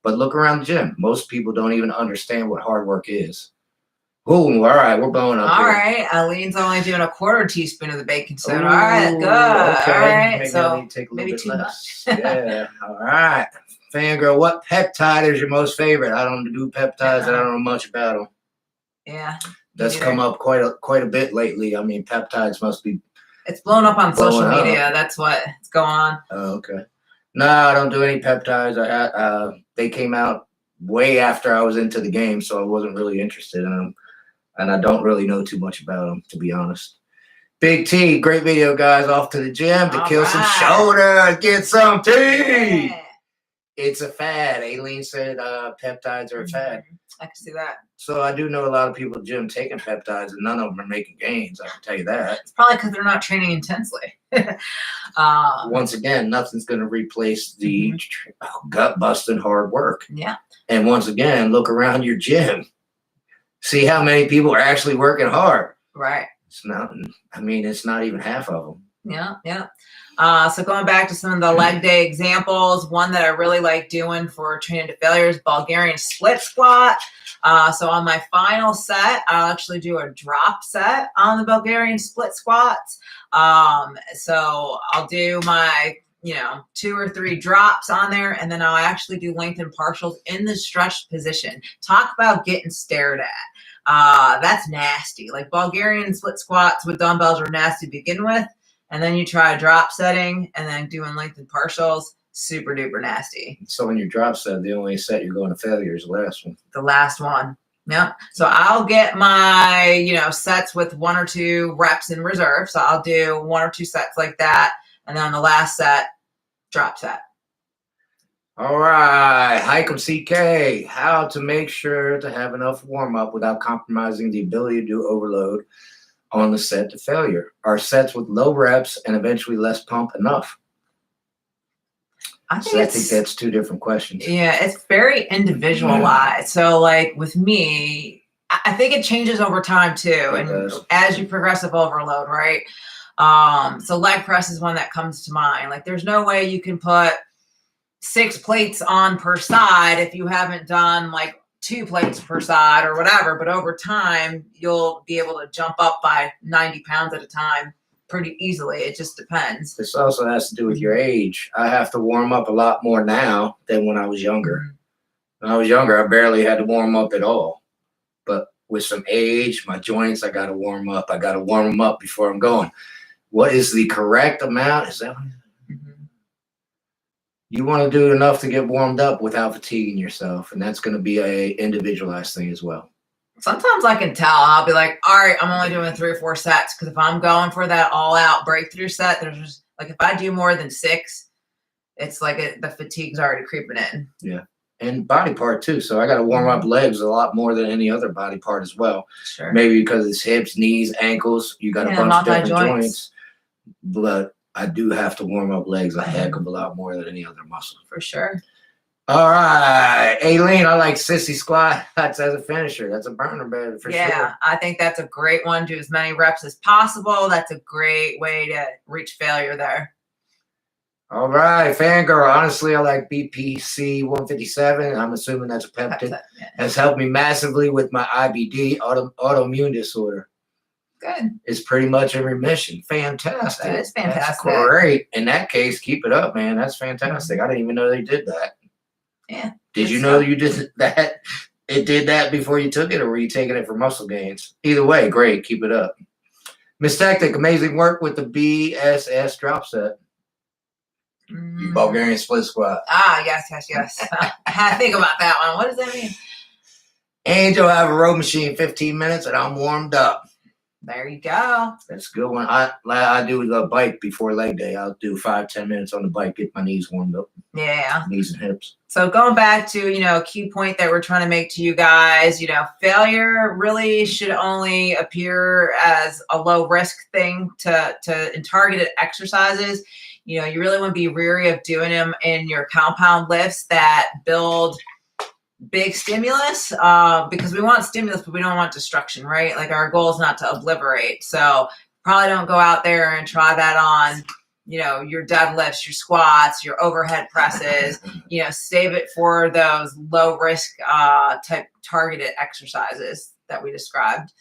A: But look around the gym. Most people don't even understand what hard work is. Ooh, all right, we're blowing up.
B: All right, Eileen's only doing 1/4 teaspoon of the baking soda.
A: Ooh,
B: all right, good.
A: Okay.
B: All right,
A: maybe
B: so
A: I need to take a little
B: maybe
A: bit
B: too
A: less. Yeah. All right, fangirl. What peptide is your most favorite? I don't do peptides, and I don't know much about them.
B: Yeah,
A: That's come up quite a bit lately. I mean, peptides must be
B: It's blown up on social
A: Blowing up.
B: media. That's what's going on.
A: Oh, okay. No, I don't do any peptides. They came out way after I was into the game, so I wasn't really interested in them. And I don't really know too much about them, to be honest. Big T, great video, guys. Off to the gym to kill some shoulder, get some tea.
B: Yeah.
A: It's a fad. Aileen said peptides are a fad.
B: I can see that.
A: So I do know a lot of people at the gym taking peptides, and none of them are making gains. I can tell you that.
B: It's probably because they're not training intensely.
A: Once again, nothing's going to replace the gut-busting hard work.
B: Yeah.
A: And once again, look around your gym. See how many people are actually working hard.
B: Right.
A: It's not. I mean, it's not even half of them.
B: Yeah, yeah. So going back to some of the leg day examples, one that I really like doing for training to failure is Bulgarian split squat. So on my final set, I'll actually do a drop set on the Bulgarian split squats. So I'll do my 2 or 3 drops on there, and then I'll actually do lengthened partials in the stretched position. Talk about getting stared at. That's nasty. Like Bulgarian split squats with dumbbells are nasty to begin with. And then you try drop setting and then doing lengthened partials, super duper nasty.
A: So when you drop set, the only set you're going to failure is the last one.
B: The last one. Yeah. So I'll get my, sets with 1 or 2 reps in reserve. So I'll do 1 or 2 sets like that. And then on the last set, drop set.
A: All right. Hikem CK, how to make sure to have enough warm up without compromising the ability to do overload on the set to failure. Are sets with low reps and eventually less pump enough?
B: I think
A: that's 2 different questions.
B: Yeah, it's very individualized. So like with me, I think it changes over time too. And as you progressive overload, right? So leg press is one that comes to mind. Like there's no way you can put 6 plates on per side if you haven't done like 2 plates per side or whatever, but over time you'll be able to jump up by 90 pounds at a time pretty easily. It just depends.
A: This also has to do with your age. I have to warm up a lot more now than when I was younger. When I was younger, I barely had to warm up at all. But with some age, my joints, I got to warm up. I got to warm them up before I'm going. What is the correct amount? Is that what you want to do enough to get warmed up without fatiguing yourself, and that's going to be a individualized thing as well.
B: Sometimes I can tell. I'll be like, all right, I'm only doing 3 or 4 sets, because if I'm going for that all-out breakthrough set, there's just like if I do more than 6, it's like the fatigue's already creeping in. Yeah,
A: and body part too. So I got to warm up legs a lot more than any other body part as well.
B: Sure.
A: Maybe because it's hips, knees, ankles. You got a bunch of different joints, but I do have to warm up legs a heck of a lot more than any other muscle.
B: For sure.
A: All right. Aileen, I like sissy squats as a finisher. That's a burner bed for sure.
B: Yeah, I think that's a great one. Do as many reps as possible. That's a great way to reach failure there.
A: All right. Fangirl, honestly, I like BPC 157. I'm assuming that's a peptide. Yeah. Has helped me massively with my IBD, autoimmune disorder.
B: Good.
A: It's pretty much in remission. Fantastic.
B: That is fantastic.
A: That's great. In that case, keep it up, man. That's fantastic. I didn't even know they did that.
B: Yeah.
A: Did you know you did that? It did that before you took it, or were you taking it for muscle gains? Either way, great. Keep it up. Miss Tactic, amazing work with the BSS drop set. Bulgarian split squat.
B: Yes. I had to think about that one. What does that mean?
A: Angel, I have a row machine, 15 minutes, and I'm warmed up.
B: There you go.
A: That's a good one. I do the bike before leg day. I'll do 5-10 minutes on the bike, get my knees warmed up.
B: Yeah.
A: Knees and hips.
B: So going back to, a key point that we're trying to make to you guys, failure really should only appear as a low risk thing in targeted exercises. You really want to be wary of doing them in your compound lifts that build big stimulus, because we want stimulus, but we don't want destruction, right? Like our goal is not to obliterate. So probably don't go out there and try that on, your deadlifts, your squats, your overhead presses, save it for those low risk, type targeted exercises that we described.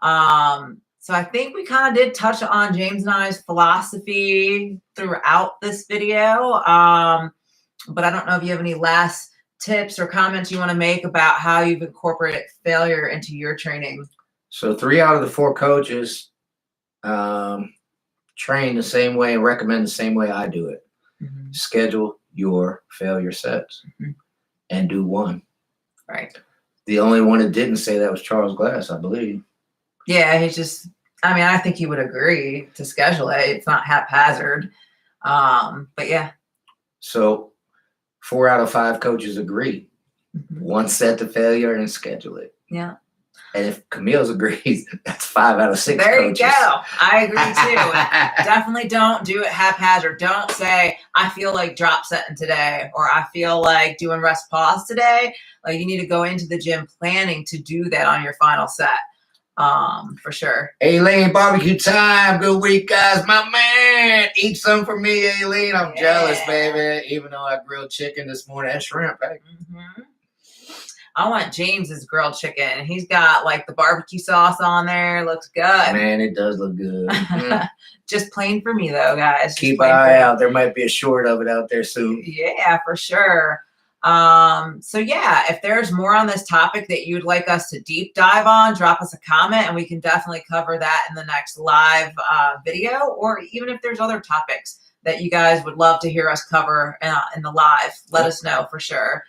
B: So I think we kind of did touch on James and I's philosophy throughout this video. But I don't know if you have any last tips or comments you want to make about how you've incorporated failure into your training.
A: So 3 out of the 4 coaches train the same way and recommend the same way I do it.
B: Mhm.
A: Schedule your failure sets
B: Mhm.
A: and do one.
B: Right.
A: The only one that didn't say that was Charles Glass, I believe.
B: Yeah, he's just, I mean, I think he would agree to schedule it. It's not haphazard. But yeah.
A: So 4 out of 5 coaches agree.
B: Mhm.
A: One set to failure and schedule it.
B: Yeah.
A: And if Camille's agrees, that's 5 out of 6
B: There
A: coaches.
B: you go. I agree too. Definitely don't do it haphazard. Don't say, I feel like drop setting today, or I feel like doing rest pause today. Like, you need to go into the gym planning to do that on your final set. For sure.
A: Aileen, barbecue time. Good week, guys. My man. Eat some for me, Aileen. I'm jealous, baby. Even though I grilled chicken this morning and shrimp. Hey.
B: Mm-hmm. I want James's grilled chicken. He's got like the barbecue sauce on there. Looks good.
A: Man, it does look good.
B: Just plain for me though, guys.
A: Keep an eye out. There might be a short of it out there soon.
B: Yeah, for sure. So yeah, if there's more on this topic that you'd like us to deep dive on, drop us a comment and we can definitely cover that in the next live video, or even if there's other topics that you guys would love to hear us cover in the live, let us know for sure.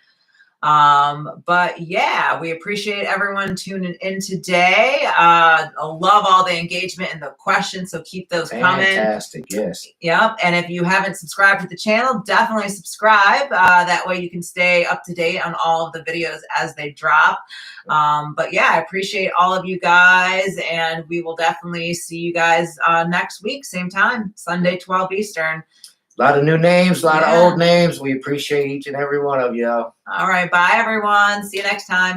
B: But yeah, we appreciate everyone tuning in today. I love all the engagement and the questions, so keep those coming.
A: Fantastic, yes.
B: Yep. And if you haven't subscribed to the channel, definitely subscribe. That way you can stay up to date on all of the videos as they drop. But yeah, I appreciate all of you guys, and we will definitely see you guys next week, same time, Sunday, 12 Eastern.
A: A lot of new names, a lot of old names. We appreciate each and every one of y'all.
B: All right. Bye, everyone. See you next time.